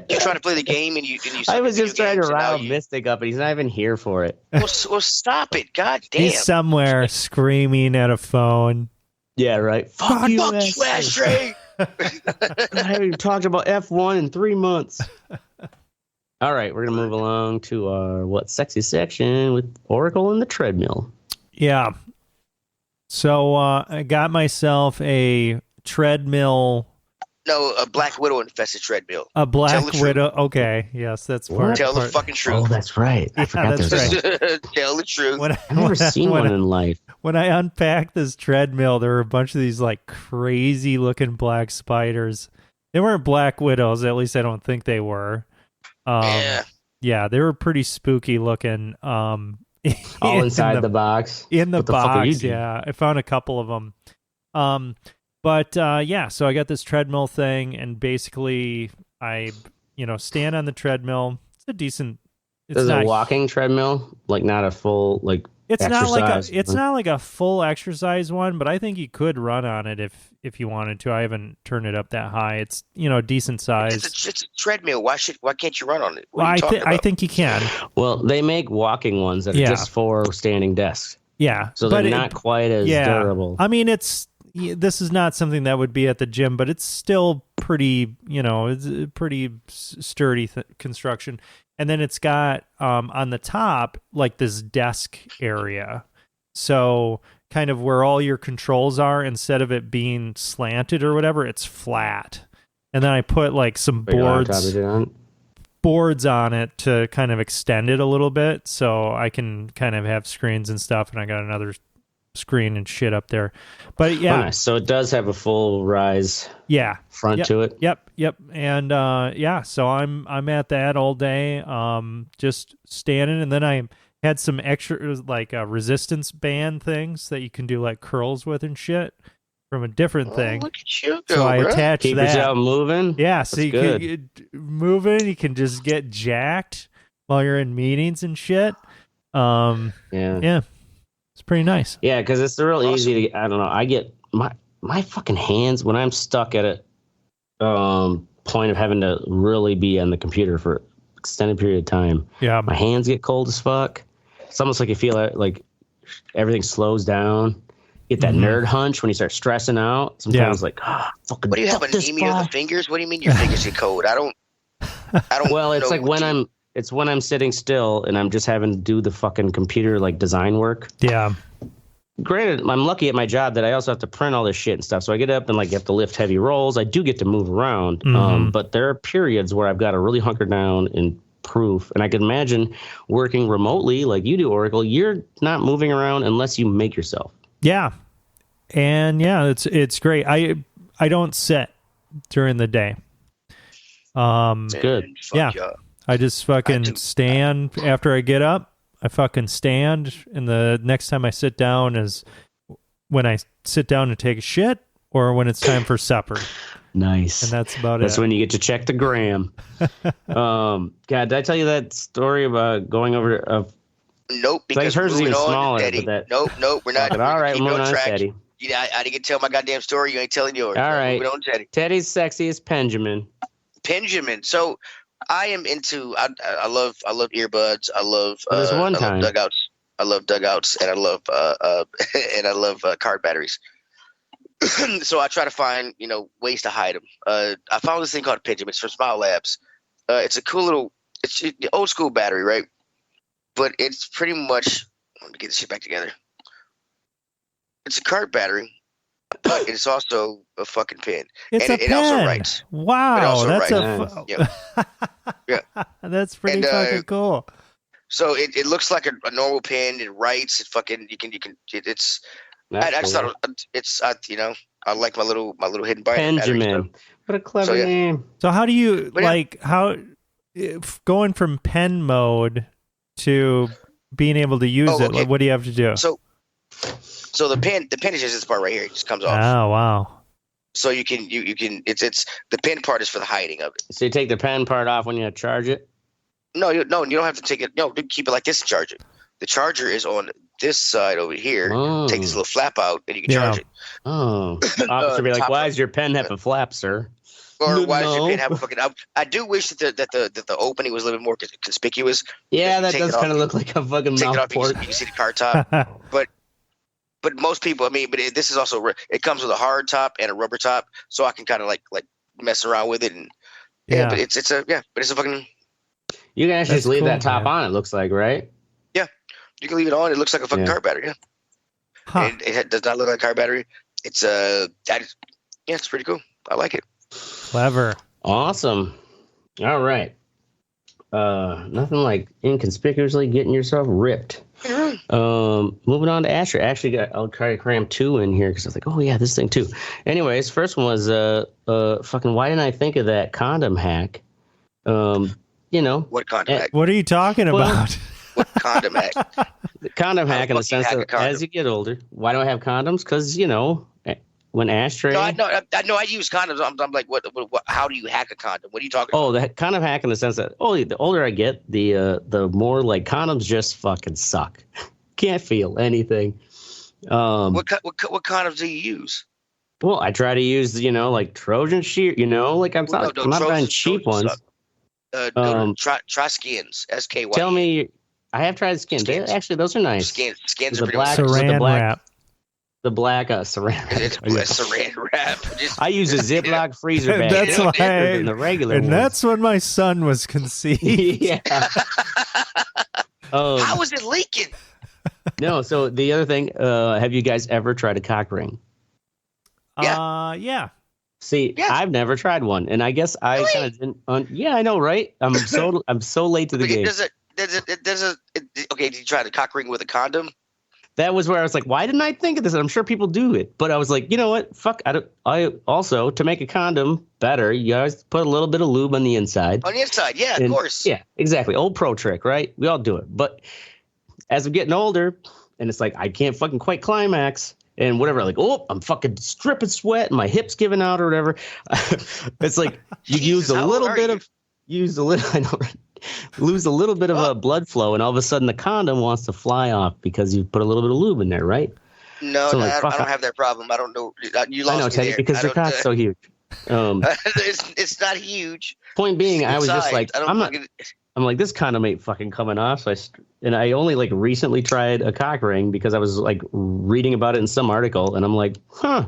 B: you trying to play the game and you?
A: I was just trying to rile Mystic up, and he's not even here for it.
B: Well, stop it! God damn.
C: He's somewhere screaming at a phone.
A: Yeah, right.
B: Fuck you, Ashtray.
A: I haven't talked about F1 in 3 months. All right, we're gonna move along to our sexy section with Oracle and the treadmill.
C: Yeah. So I got myself a treadmill.
B: No, a Black Widow infested treadmill.
C: A Black Widow. Okay, yes, that's part.
B: Tell the fucking truth.
A: Oh, that's right. I forgot
C: that's
B: right. Tell the truth.
A: I've never seen one in life.
C: When I unpacked this treadmill, there were a bunch of these like crazy looking black spiders. They weren't Black Widows, at least I don't think they were. Yeah, they were pretty spooky looking.
A: All inside the box.
C: In the box, yeah. I found a couple of them. But yeah, so I got this treadmill thing, and basically I, stand on the treadmill. It's a decent. It's
A: a walking treadmill, like not a full like.
C: It's
A: exercise.
C: not like a full exercise one, but I think you could run on it if you wanted to. I haven't turned it up that high. It's decent size.
B: It's a treadmill. Why can't you run on it?
C: Well, I think you can.
A: Well, they make walking ones that are just for standing desks.
C: Yeah,
A: so they're not quite as durable.
C: I mean, this is not something that would be at the gym, but it's still pretty, it's a pretty sturdy construction. And then it's got on the top like this desk area. So kind of where all your controls are, instead of it being slanted or whatever, it's flat. And then I put like some boards on it to kind of extend it a little bit, so I can kind of have screens and stuff, and I got another screen and shit up there. But yeah,
A: nice. So it does have a full rise front to it.
C: Yep. And so I'm at that all day, just standing. And then I had some extra like resistance band things that you can do like curls with and shit from a different thing.
B: Look at you go,
C: so I attached
A: Keep
C: that.
A: yourself moving.
C: Yeah, so you can moving, you can just get jacked while you're in meetings and shit. Yeah. It's pretty nice.
A: Yeah, because it's real easy to. I don't know. I get my fucking hands when I'm stuck at a point of having to really be on the computer for extended period of time.
C: Yeah,
A: my hands get cold as fuck. It's almost like you feel like everything slows down. Get that nerd hunch when you start stressing out. Sometimes fucking.
B: What do you have, anemia of the fingers? What do you mean your fingers get cold? I don't.
A: Well, it's like when I'm sitting still and I'm just having to do the fucking computer like design work.
C: Yeah.
A: Granted, I'm lucky at my job that I also have to print all this shit and stuff. So I get up and like have to lift heavy rolls. I do get to move around. But there are periods where I've got to really hunker down and proof. And I can imagine working remotely like you do, Oracle. You're not moving around unless you make yourself.
C: Yeah. And yeah, it's great. I don't sit during the day.
A: It's good.
C: Yeah. I just fucking stand after I get up. I fucking stand, and the next time I sit down is when I sit down to take a shit or when it's time for supper.
A: Nice.
C: And that's about
A: That's when you get to check the gram. God, did I tell you that story about going over to...
B: Nope, because
A: hers is even smaller.
B: Nope, we're not.
A: All right, we're moving on, Teddy.
B: I didn't get to tell my goddamn story. You ain't telling yours.
A: All right.
B: Moving on, Teddy.
A: Teddy's sexiest Benjamin.
B: So I am into. I love earbuds. I love.
A: There's one
B: I
A: time.
B: love dugouts. I love dugouts, and I love card batteries. So I try to find ways to hide them. I found this thing called Benjamin. It's from Smile Labs. It's a cool little. It's the old school battery, right? But it's pretty much. Let me get this shit back together. It's a card battery, but it's also a fucking pen.
C: It's a pen. It also writes. Wow, that's
B: yeah.
C: That's pretty fucking cool.
B: So it looks like a normal pen. It writes. It fucking you can. It's. I just thought it's I like my little hidden
A: Benjamin. What a clever name.
C: So how do you going from pen mode to being able to use it? What do you have to do?
B: So the pen is just this part right here. It just comes off.
C: Oh wow.
B: So you can it's the pen part is for the hiding of it.
A: So you take the pen part off when you charge it?
B: No, you don't have to take it. No, keep it like this and charge it. The charger is on this side over here.
A: Oh.
B: Take this little flap out and you can charge it.
A: Oh. Officer be like, why does your pen have a flap, sir?
B: Or why does your pen have a fucking? I do wish that the opening was a little bit more conspicuous.
A: Yeah, that does kind of look like a fucking mouth port.
B: You can see the card top, but but most people, I mean, this is also it comes with a hard top and a rubber top, so I can kind of like mess around with it and but it's a fucking.
A: You can actually just leave that top on. It looks like, right?
B: Yeah, you can leave it on. It looks like a fucking car battery. Yeah, and it does not look like a car battery. It's it's pretty cool. I like it.
C: Clever.
A: Awesome. All right. Nothing like inconspicuously getting yourself ripped. Moving on to Ashtray. Actually, I'll try to cram 2 in here because I was like, oh yeah, this thing too. Anyways, first one was fucking. Why didn't I think of that condom hack?
B: What condom hack?
C: What are you talking about?
B: What condom hack?
A: The condom hack in the sense that as you get older, why don't I have condoms? Because when Ashtray.
B: No, I use condoms. I'm like, what? How do you hack a condom? What are you talking about?
A: Oh, the condom hack in the sense that the older I get, the more like condoms just fucking suck. Can't feel anything.
B: What condoms do you use?
A: Well, I try to use like Trojan shear. Like I'm not buying cheap ones.
B: Try skins. SKY.
A: Tell me, I have tried skins. Actually, those are nice.
B: Skins are pretty
C: black, saran wrap.
A: The black saran.
B: It's saran wrap.
A: I use a Ziploc freezer bag.
C: That's why.
A: Than the regular ones.
C: That's when my son was conceived.
A: Yeah.
B: How was it leaking?
A: No. So the other thing, have you guys ever tried a cock ring?
B: Yeah.
C: Yeah.
A: See, I've never tried one, and I guess I kind of didn't. Yeah, I know, right? I'm so late to the game.
B: Okay, did you try the cock ring with a condom?
A: That was where I was like, why didn't I think of this? I'm sure people do it, but I was like, you know what? Fuck. I also, to make a condom better, you guys put a little bit of lube on the inside.
B: On the inside, yeah, of course.
A: Yeah, exactly. Old pro trick, right? We all do it. But as I'm getting older, and it's like I can't fucking quite climax and whatever. Like, I'm fucking stripping sweat, and my hips giving out or whatever. It's like you use a little bit of. I know. Lose a little bit of blood flow, and all of a sudden the condom wants to fly off because you put a little bit of lube in there, right?
B: No,
A: so
B: I don't have that problem. I don't know. You lost me
A: Teddy,
B: there.
A: because your cock's so huge.
B: It's not huge.
A: Point being, I was just like, I'm like, this condom ain't fucking coming off. So I only like recently tried a cock ring because I was like reading about it in some article, and I'm like, I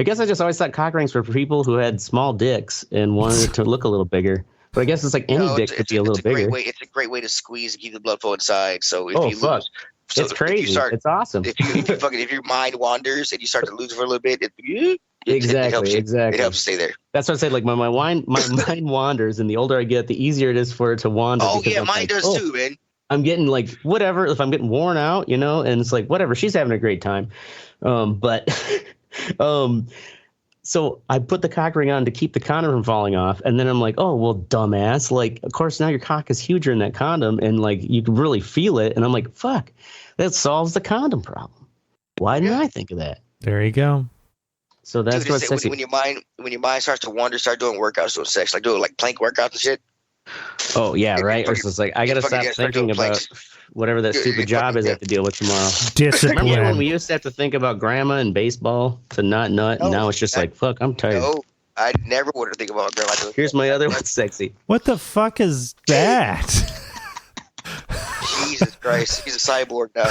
A: guess I just always thought cock rings were for people who had small dicks and wanted it to look a little bigger. But I guess it's like any dick could be a little bigger.
B: It's a great way to squeeze and keep the blood flow inside. So if you
A: fuck.
B: lose,
A: it's crazy. It's awesome.
B: If your mind wanders and you start to lose for a little bit,
A: exactly.
B: It helps stay there.
A: That's what I say. Like my mind wanders, and the older I get, the easier it is for it to wander.
B: Oh yeah, mine does too, man.
A: I'm getting like whatever. If I'm getting worn out, and it's like whatever. She's having a great time, So I put the cock ring on to keep the condom from falling off. And then I'm like, oh, well, dumbass. Like, of course, now your cock is huger in that condom and like you can really feel it. And I'm like, fuck, that solves the condom problem. Why didn't I think of that?
C: There you go.
A: So that's what's sexy.
B: When your mind starts to wander, start doing workouts, doing sex, like doing like plank workouts and shit.
A: Oh, yeah, right. Or it's like, I got to stop thinking about whatever that stupid job is I have to deal with tomorrow.
C: Discipline.
A: Remember when we used to have to think about grandma and baseball to not nut? And now it's just like, fuck, I'm tired.
B: No, I never would have think about grandma doing.
A: Here's my other one, sexy.
C: What the fuck is that?
B: Jesus Christ, he's a cyborg now.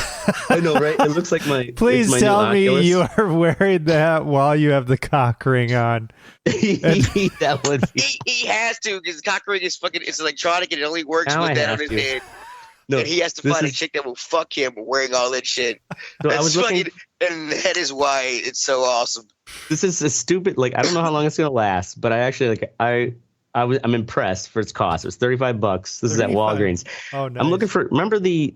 A: I know, right? It looks like my.
C: Please tell me you are wearing that while you have the cock ring on.
A: That would be.
B: He has to because cock ring is fucking. It's electronic and it only works with that on his head. No, and he has to find a chick that will fuck him wearing all that shit. So I was looking, and that is why it's so awesome.
A: This is a stupid. Like I don't know how long it's gonna last, but I actually I'm impressed for its cost. It was $35. This is at Walgreens.
C: Oh, nice.
A: I'm looking for. Remember the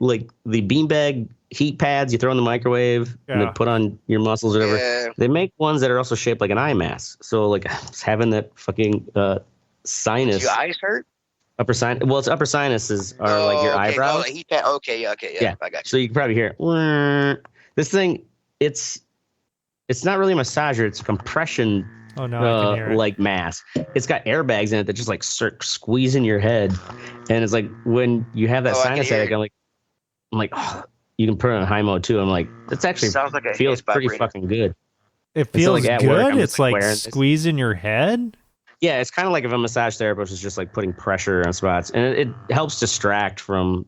A: beanbag heat pads you throw in the microwave and they put on your muscles or whatever.
B: Yeah.
A: They make ones that are also shaped like an eye mask. So like I was having that fucking sinus.
B: Does your eyes hurt?
A: Upper sinus. Well, it's upper sinuses are like your eyebrows.
B: Okay, yeah, I got you.
A: So you can probably hear it. This thing, it's not really a massager. It's a compression.
C: Oh no, I can hear it.
A: Like mask. It's got airbags in it that just like squeezing your head, and it's like when you have that sinus headache, I'm like, oh, you can put it on high mode too. I'm like, that's actually feels pretty fucking good.
C: It feels
A: like
C: good. It's like squeezing your head.
A: Yeah, it's kind of like if a massage therapist is just like putting pressure on spots, and it helps distract from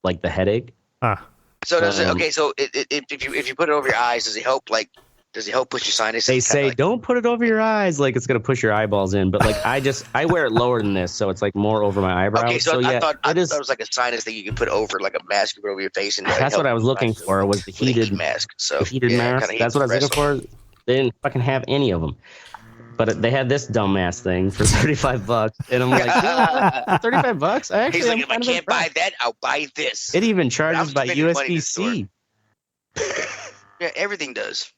A: like the headache.
B: So does it? Okay, so if you put it over your eyes, does it help? Like, does it help push your sinuses?
A: They say don't put it over your eyes, like it's gonna push your eyeballs in. But like I wear it lower than this, so it's like more over my eyebrows.
B: Okay, so
A: yeah,
B: I thought it was like a sinus thing you can put over, like a mask you put over your face, and
A: that's what I was looking for. Was the heated
B: mask? So
A: the heated mask. That's what I was looking for. They didn't fucking have any of them. But they had this dumbass thing for $35, and I'm like, $35?
B: He's like, if I can't buy that, I'll buy this.
A: It even charges by USB-C.
B: Yeah, everything does.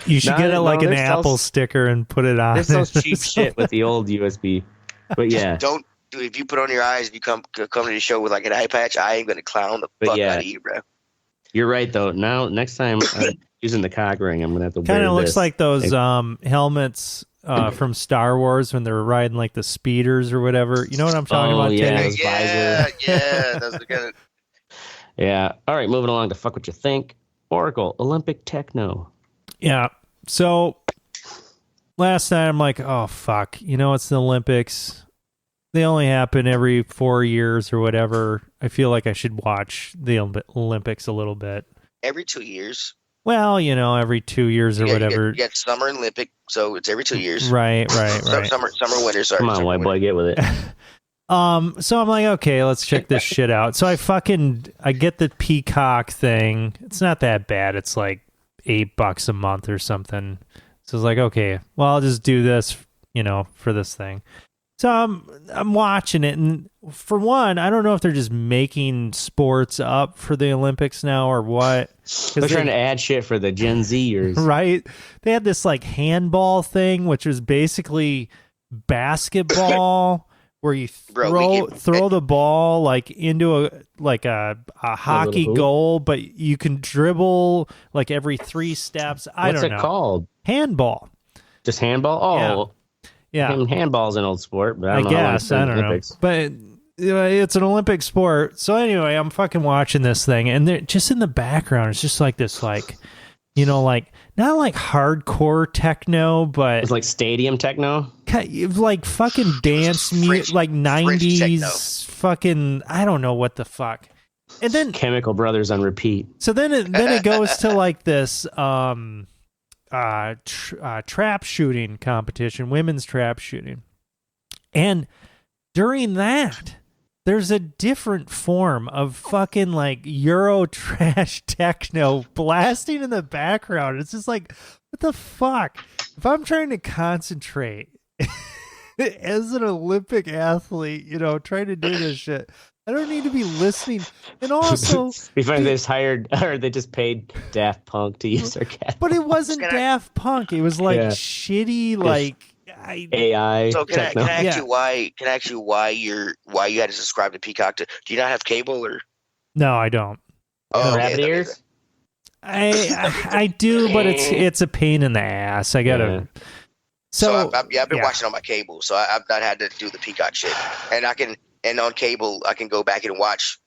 C: You should get an Apple sticker and put it on.
A: This sells cheap shit with the old USB. But yeah,
B: don't do. If you put on your eyes, if you come to the show with like an eye patch, I ain't gonna clown the fuck out of you, bro.
A: You're right though. Now next time I'm using the cock ring, I'm gonna have to.
C: Kind of looks like those helmets. From Star Wars when they were riding like the speeders or whatever. You know what I'm talking about?
B: Yeah, those are good.
A: Yeah. All right, moving along to fuck what you think. Oracle, Olympic techno.
C: Yeah. So last night I'm like, oh fuck, it's the Olympics. They only happen every 4 years or whatever. I feel like I should watch the Olympics a little bit.
B: Every 2 years.
C: Well, every 2 years or whatever.
B: You get summer and Olympic, so it's every 2 years.
C: Right.
B: Summer, winter. Sorry.
A: Come on, white boy, get with it.
C: So I'm like, okay, let's check this shit out. So I get the Peacock thing. It's not that bad. It's like $8 a month or something. So it's like, okay, well, I'll just do this, for this thing. So I'm watching it, and for one, I don't know if they're just making sports up for the Olympics now or what.
A: They're trying to add shit for the Gen Zers.
C: Right? They had this like handball thing, which was basically basketball where you throw the ball like into a hockey goal, but you can dribble like every 3 steps. I don't know.
A: What's it called?
C: Handball.
A: Just handball? Oh,
C: yeah.
A: I mean, handball's an old sport, but I don't
C: know. But it's an Olympic sport. So anyway, I'm fucking watching this thing, and they're just in the background. It's just like this, like, not like hardcore techno, but
A: it's like stadium techno,
C: like fucking dance music, like 90s fucking. I don't know what the fuck. And then
A: Chemical Brothers on repeat.
C: So then it goes to like this trap shooting competition, women's trap shooting. And during that, there's a different form of fucking like Euro trash techno blasting in the background. It's just like, what the fuck? If I'm trying to concentrate as an Olympic athlete, trying to do this shit, I don't need to be listening. And also,
A: we find they just hired, or they just paid Daft Punk to use their cat.
C: But it wasn't Daft Punk. It was like shitty, like
A: AI.
B: So can I ask you why you had to subscribe to Peacock? Do you not have cable or?
C: No, I don't.
B: Oh,
A: rabbit ears.
C: I do, but it's a pain in the ass. I gotta.
B: Yeah. So I've been watching on my cable, so I've not had to do the Peacock shit, and on cable I can go back and watch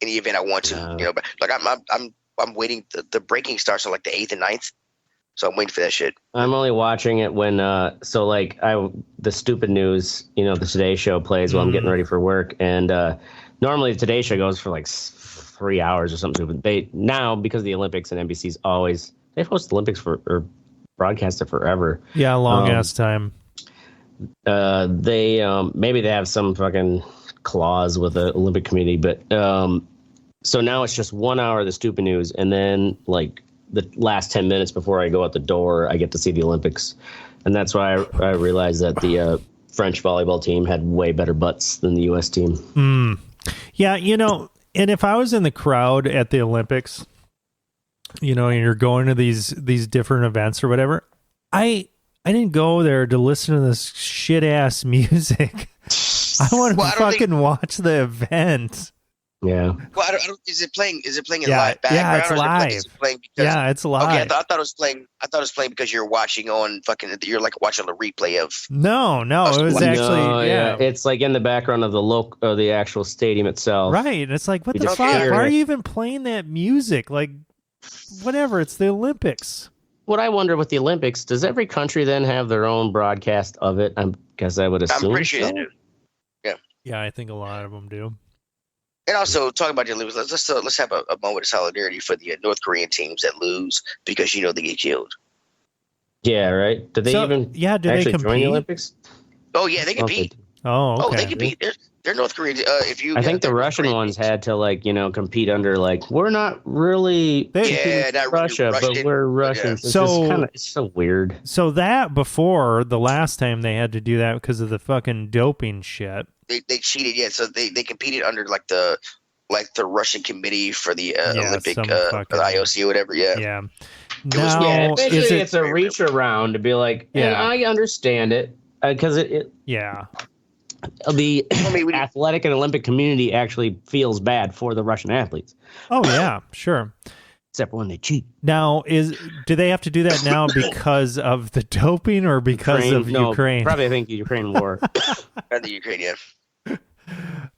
B: any event I want to. But like I'm waiting. The breaking starts on like the 8th and 9th, so I'm waiting for that shit.
A: I'm only watching it when the stupid news, the Today Show plays while I'm getting ready for work, and normally the Today Show goes for like 3 hours or something. But they now, because of the Olympics and NBC's they've hosted Olympics or broadcast it forever.
C: Yeah, long ass time.
A: They maybe they have some fucking clause with the Olympic Committee, but so now it's just 1 hour of the stupid news, and then like the last 10 minutes before I go out the door, I get to see the Olympics, and that's why I realized that the French volleyball team had way better butts than the U.S. team.
C: Yeah, and if I was in the crowd at the Olympics, and you're going to these different events or whatever, I didn't go there to listen to this shit ass music. I want to fucking watch the event.
A: Yeah.
B: Well, I don't, is it playing in live background?
C: Yeah, it's live. It's live.
B: Okay, I thought it was playing. I thought it was playing because you're watching on fucking. You're like watching the replay of.
C: No, it was actually. Yeah,
A: it's like in the background of the actual stadium itself.
C: Right. It's like, what the fuck? Why are you even playing that music? Like, whatever. It's the Olympics.
A: What I wonder with the Olympics, does every country then have their own broadcast of it? Because I would assume.
B: I'm pretty sure they do.
C: Yeah, I think a lot of them do.
B: And also, talking about the Olympics, let's have a moment of solidarity for the North Korean teams that lose because they get killed.
A: Yeah, right. Did they
C: So,
A: even
C: yeah, do they
A: actually join the
C: compete?
A: Olympics?
B: Oh yeah, they compete.
C: Oh, okay.
B: Oh, they compete. They're North Korean.
A: I think the Russian ones had to compete under we're not really
B: not
A: Russia,
B: really
A: but we're Russians.
C: Yeah. So
A: It's so weird.
C: So that before the last time they had to do that because of the fucking doping shit.
B: They cheated, yeah. So they competed under the Russian committee for the Olympic the IOC or whatever. Yeah.
C: Yeah.
A: Now, it's a reach around to be like, yeah, I understand it because
C: yeah.
A: The athletic and Olympic community actually feels bad for the Russian athletes.
C: Oh yeah, sure.
A: Except when they cheat.
C: Now, do they have to do that now because of the doping or because of Ukraine?
A: Probably I think the Ukraine war.
B: The Ukraine, yeah.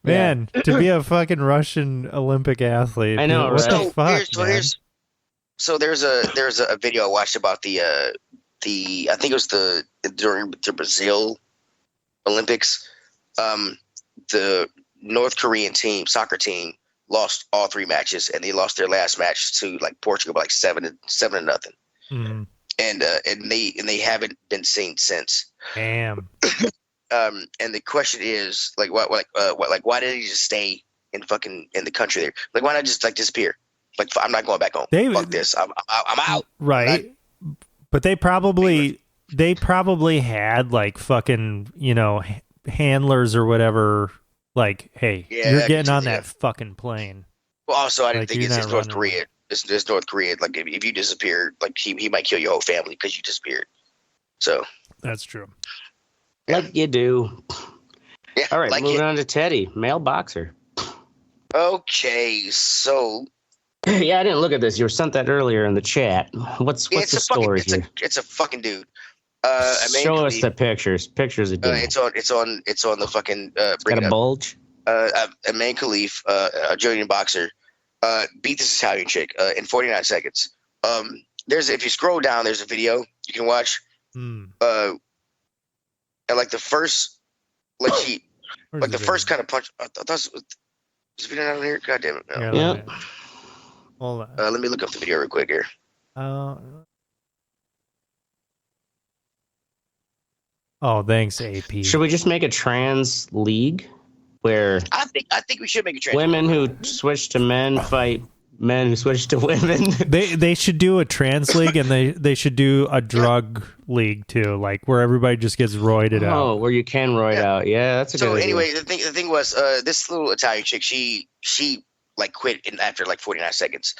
C: Man, to be a fucking Russian Olympic athlete.
A: I know,
C: what
A: right?
C: the fuck, man?
B: So there's a video I watched about the I think it was during the Brazil Olympics. The North Korean soccer team lost all 3 matches, and they lost their last match to Portugal by 7-0.
C: Mm.
B: And they haven't been seen since.
C: Damn.
B: And the question is why did he just stay in the country there? Why not just disappear? I'm not going back home. Fuck this. I'm out.
C: Right. But they probably had fucking handlers or whatever. Hey, you're getting on that fucking plane.
B: Well, also I didn't think it's North Korea. It's North Korea. If you disappear, he might kill your whole family because you disappeared. So
C: that's true.
A: Like you do.
B: Yeah.
A: All right, moving on to Teddy, male boxer.
B: Okay, so.
A: Yeah, I didn't look at this. You were sent that earlier in the chat. What's the story here?
B: It's a fucking dude.
A: Show us the pictures. Pictures of dude.
B: It's on the fucking.
A: Got a bulge.
B: Aman Khalif, a Jillian boxer, beat this Italian chick in 49 seconds. If you scroll down, there's a video you can watch. And the first, the first kind of punch. I thought was this video down here. God damn it! No.
C: Yeah. Hold on.
B: Let me look up the video real quick here.
C: Oh, thanks, AP.
A: Should we just make a trans league where
B: I think we should make a trans
A: women who switch to men fight men who switch to women?
C: They should do a trans league, and they should do a drug league too, where everybody just gets roided out.
A: Oh, where you can roid out. Yeah, that's a good idea.
B: So anyway, the thing was, this little Italian chick, she quit after 49 seconds,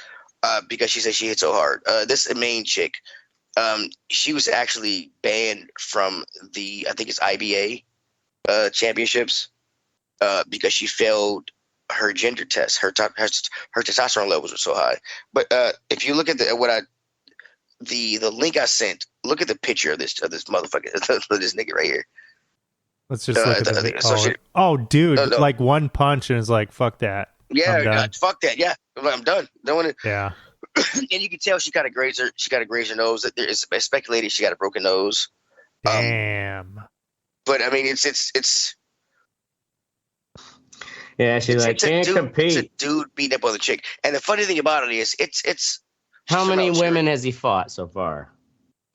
B: because she said she hit so hard. This main chick, she was actually banned from I think it's IBA championships, because she failed her gender test. Her testosterone levels were so high. But if you look at the link I sent, look at the picture of this motherfucker, this nigga right here.
C: Let's just look at the dude,
B: no.
C: One punch and it's fuck that.
B: Yeah, fuck that. Yeah, I'm done. Don't want to.
C: Yeah.
B: And you can tell she got to graze her nose. That there is speculated she got a broken nose.
C: Damn.
B: But I mean, it's.
A: Yeah, she's can't compete.
B: It's a dude beating up on the chick, and the funny thing about it is, it's.
A: How many women has he fought so far?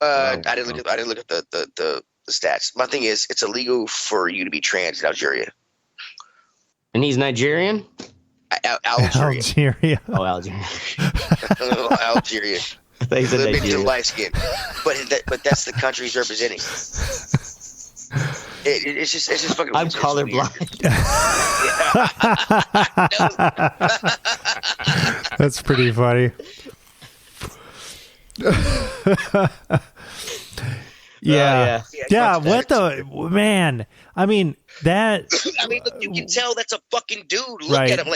B: I didn't look at the stats. My thing is, it's illegal for you to be trans in Algeria.
A: And he's Nigerian?
C: Algeria.
A: Oh, Algeria.
B: Algeria.
A: He's a bit too
B: light skin, but that's the country he's representing. It's just fucking.
A: I'm colorblind.
C: That's pretty funny. Yeah. What the man? I mean that.
B: I mean, look, you can tell that's a fucking dude. Look at him.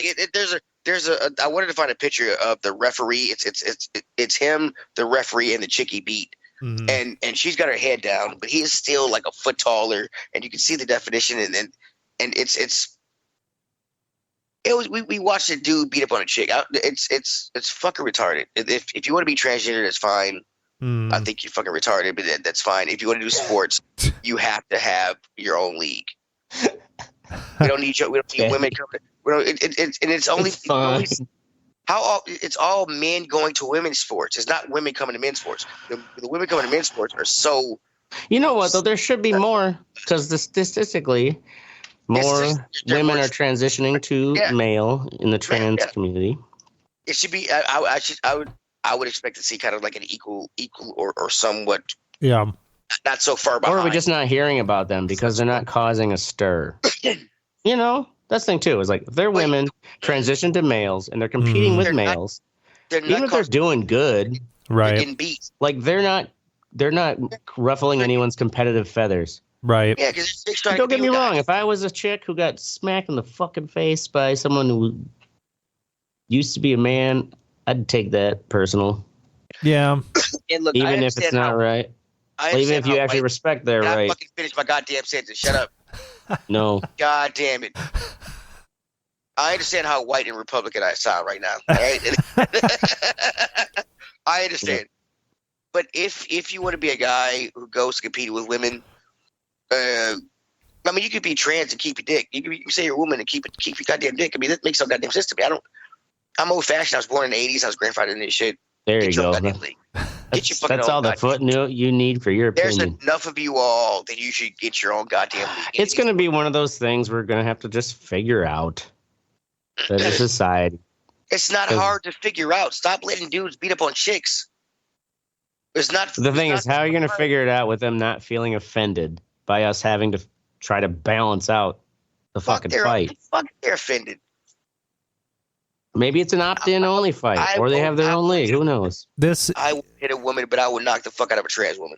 B: There's a. I wanted to find a picture of the referee. It's him, the referee, and the chick he beat. Mm-hmm. And she's got her head down, but he is still a foot taller, and you can see the definition. And we watched a dude beat up on a chick. It's fucking retarded. If you want to be transgender, that's fine. I think you're fucking retarded, but that's fine. If you want to do sports, you have to have your own league. We don't need women coming. Well, and it's only
A: It's fine.
B: it's all men going to women's sports. It's not women coming to men's sports. The women coming to men's sports are so.
A: You know what, though? There should be more, because statistically, more women are transitioning to male in the trans community.
B: It should be. I would expect to see kind of like an equal or somewhat.
C: Yeah.
B: Not so far behind.
A: Or are we just not hearing about them because they're not causing a stir? You know, that's the thing too. Is like if they're women transition to males and they're competing with males, even if they're doing good,
C: right?
B: They're getting beat.
A: Like they're not ruffling anyone's competitive feathers.
C: Right.
B: Yeah, because
A: don't get me wrong. If I was a chick who got smacked in the fucking face by someone who used to be a man, I'd take that personal.
C: Yeah.
B: And look,
A: even if it's not right. Even if you actually respect their right.
B: I fucking finish my goddamn sentence. Shut up.
A: No.
B: God damn it. I understand how white and Republican I sound right now. All right? I understand. But if you want to be a guy who goes to compete with women, I mean, you could be trans and keep your dick. You can say you're a woman and keep your goddamn dick. I mean, that makes no goddamn sense to me. I'm old fashioned. I was born in the 80s. I was grandfathered in this shit.
A: There you go. That's all the footnote you need for your opinion.
B: There's enough of you all that you should get your own goddamn league.
A: It's going to be one of those things we're going to have to just figure out as a society.
B: It's not hard to figure out. Stop letting dudes beat up on chicks. It's not.
A: The thing is, how are you going to figure it out with them not feeling offended by us having to try to balance out the fucking fight?
B: Fuck, they're offended.
A: Maybe it's an opt-in only fight, or they have their own league. Who knows?
B: I would hit a woman, but I would knock the fuck out of a trans woman.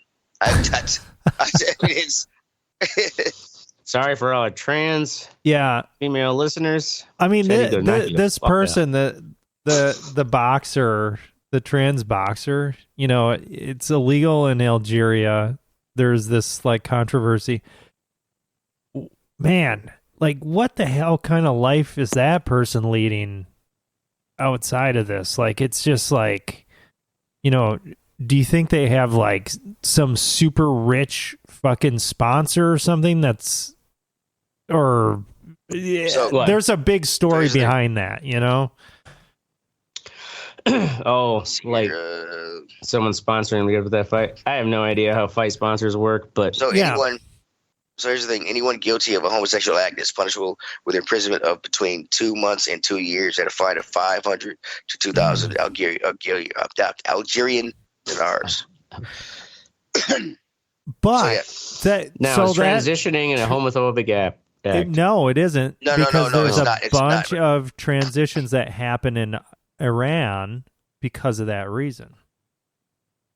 A: Sorry for all our trans female listeners.
C: I mean, this person, the boxer, the trans boxer, you know, it's illegal in Algeria. There's this like controversy. Man, like what the hell kind of life is that person leading outside of this? Like, it's just like, you know, do you think they have like some super rich fucking sponsor or something there's a big story behind that, you know?
A: Oh, like someone sponsoring to go to that fight. I have no idea how fight sponsors work, but
B: so here's the thing: anyone guilty of a homosexual act is punishable with imprisonment of between 2 months and 2 years and a fine of 500 to 2,000 Algerian dinars.
C: But
A: transitioning in a homophobic act.
C: No, it isn't.
B: No,
C: there's
B: a
C: bunch of transitions that happen in Iran because of that reason.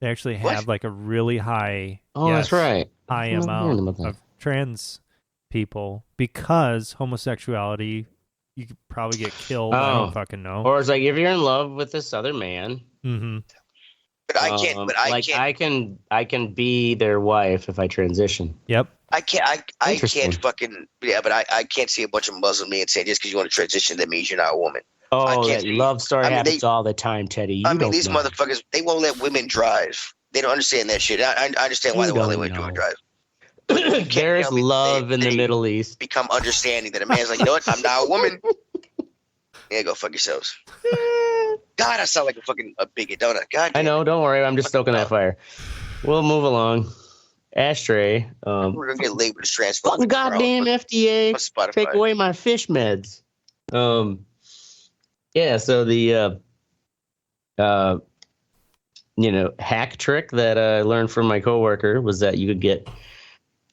C: They actually have like a really high.
A: That's right.
C: High amount of trans people because homosexuality. You could probably get killed. I don't fucking know.
A: Or it's like if you're in love with this other man.
C: Mm-hmm.
B: But I can't. But I can't.
A: I can be their wife if I transition.
C: Yep.
B: I can't fucking. Yeah, but I can't see a bunch of Muslim men saying just because you want to transition that means you're not a woman.
A: Oh, that love story happens all the time, Teddy.
B: These motherfuckers, they won't let women drive. They don't understand that shit. I understand why they won't let women drive.
A: There's love in the Middle East.
B: Become understanding that a man's like, you know what? I'm now a woman. Yeah, go fuck yourselves. God, I sound like a bigot, don't I? God,
A: I know. Don't worry. I'm just stoking that fire. We'll move along. Ashtray.
B: We're gonna get labeled as transphobic.
A: Fucking goddamn FDA. Take away my fish meds. Yeah. So the hack trick that I learned from my coworker was that you could get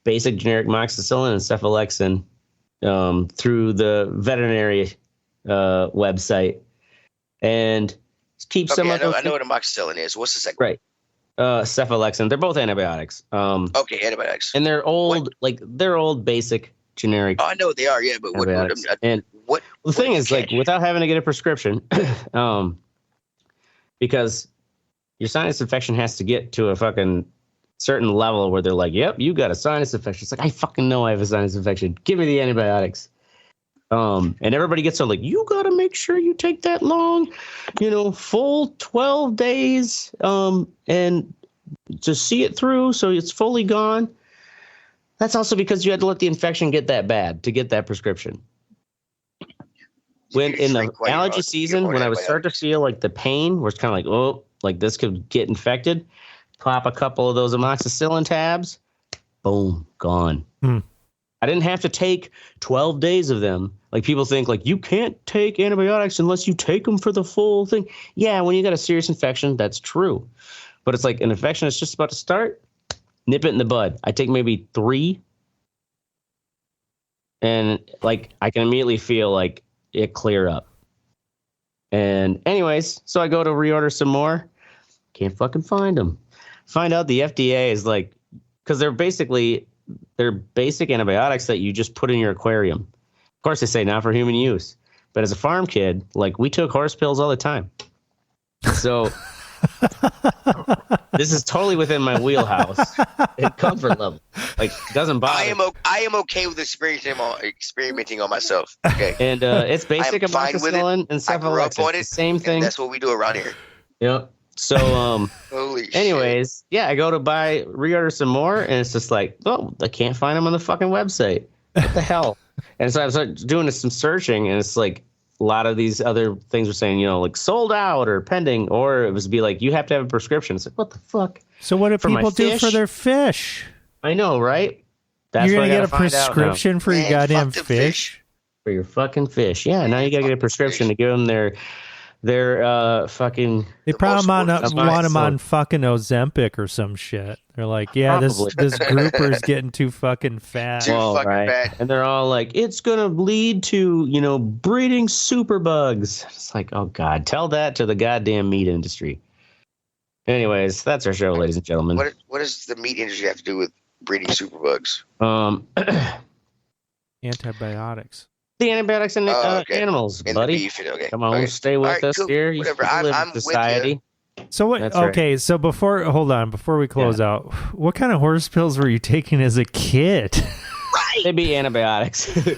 A: basic generic moxicillin and cephalexin through the veterinary website, and keep some of those.
B: I know what amoxicillin is. What's the second?
A: Right. Cephalexin. They're both antibiotics.
B: Okay, antibiotics.
A: And they're old, they're old basic generic.
B: Oh, I know what they are. Yeah, but what
A: the thing is, like, without having to get a prescription, because your sinus infection has to get to a fucking certain level where they're like, yep, you got a sinus infection. It's like, I fucking know I have a sinus infection. Give me the antibiotics. And everybody gets so like, you got to make sure you take that long, full 12 days, and to see it through so it's fully gone. That's also because you had to let the infection get that bad to get that prescription. when in the allergy season, when I was starting to feel like the pain, where it's kind of like, oh, like this could get infected, pop a couple of those amoxicillin tabs, boom, gone. I didn't have to take 12 days of them. Like people think like you can't take antibiotics unless you take them for the full thing. Yeah, when you got a serious infection, that's true. But it's like an infection that's just about to start, nip it in the bud. I take maybe 3. And like I can immediately feel like it clear up. And anyways, so I go to reorder some more. Can't fucking find them. Find out the FDA is like, because they're basic antibiotics that you just put in your aquarium. Of course, they say not for human use. But as a farm kid, like we took horse pills all the time. So this is totally within my wheelhouse and comfort level. Like it doesn't bother.
B: I am okay with experimenting on myself. Okay.
A: And it's basic amoxicillin and cephalexin. It's the same thing.
B: That's what we do around here.
A: Yep. So
B: holy
A: anyways,
B: shit.
A: Yeah, I go to reorder some more, and it's just like, oh, I can't find them on the fucking website. What the hell? And so I was doing some searching, and it's like a lot of these other things were saying, like sold out or pending, or it was be like you have to have a prescription. It's like, what the fuck?
C: So what do people do for their fish?
A: I know, right? That's
C: You're gonna get a prescription for your goddamn fish?
A: For your fucking fish. Yeah, now you gotta get a prescription to give them their fucking.
C: They probably want them on fucking Ozempic or some shit. They're like, yeah,
A: Probably.
C: this grouper's getting too fucking fat.
B: Too fucking bad.
A: And they're all like, it's gonna lead to breeding superbugs. It's like, oh god, tell that to the goddamn meat industry. Anyways, that's our show, ladies and gentlemen.
B: What does the meat industry have to do with breeding superbugs?
C: Antibiotics.
A: The antibiotics in animals,
B: in
A: buddy.
B: The beef, okay.
A: Come on, stay with us here.
B: Whatever.
A: I'm society.
C: So what?
A: That's
C: okay,
A: right.
C: so before we close out, what kind of horse pills were you taking as a kid?
B: Right.
A: They'd be antibiotics. It'd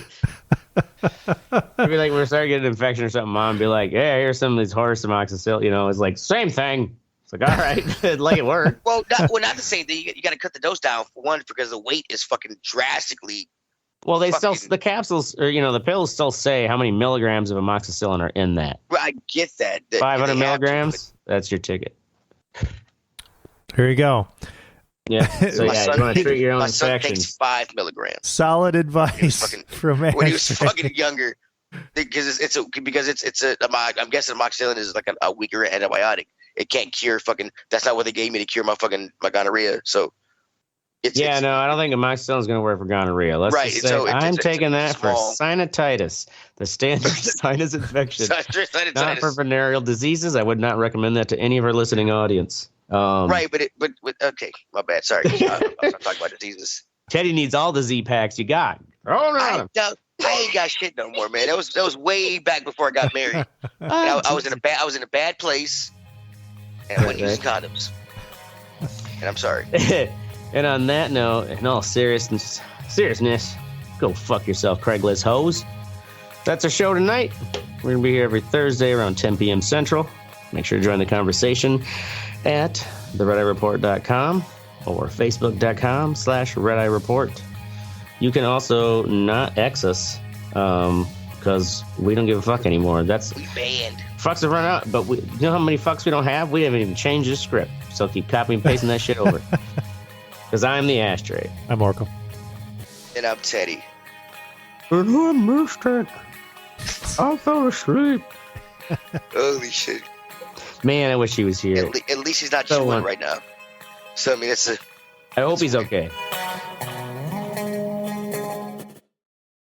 A: be like we're starting to get an infection or something. Mom would be like, "Yeah, here's some of these horse amoxicillin." It's like same thing. It's like, all right, like it worked.
B: Well, not the same thing. You got to cut the dose down for one because the weight is fucking drastically.
A: Well, they still the capsules or the pills still say how many milligrams of amoxicillin are in that.
B: I get that.
A: 500 milligrams. That's your ticket.
C: Here you go.
A: Yeah. So you want to treat your own
B: my son
A: infections.
B: takes 5 milligrams.
C: Solid advice from
B: when he was
C: Ashtray.
B: fucking younger. Because it's I'm guessing amoxicillin is like a weaker antibiotic. It can't cure fucking. That's not what they gave me to cure my gonorrhea. So.
A: I don't think amoxicillin is going to work for gonorrhea. Let's just say I'm taking that for sinusitis, the standard sinus infection, not for venereal diseases. I would not recommend that to any of our listening audience.
B: Right, but okay, my bad. Sorry, I'm not talking about diseases.
A: Teddy needs all the Z packs you got.
B: I ain't got shit no more, man. That was way back before I got married. I was in a bad place, and I wouldn't use condoms. And I'm sorry.
A: And on that note, in all seriousness, go fuck yourself, Craigslist hoes. That's our show tonight. We're going to be here every Thursday around 10 p.m. Central. Make sure to join the conversation at theredeyereport.com or facebook.com/redeyereport. You can also not X us because we don't give a fuck anymore.
B: We banned.
A: Fucks have run out, but you know how many fucks we don't have? We haven't even changed the script. So keep copying and pasting that shit over. Because I'm the Ashtray.
C: I'm Oracle.
B: And I'm Teddy.
A: And I'm Mystic. I fell asleep.
B: Holy shit.
A: Man, I wish he was here.
B: At least he's not chewing right now. So, I mean,
A: I hope he's okay.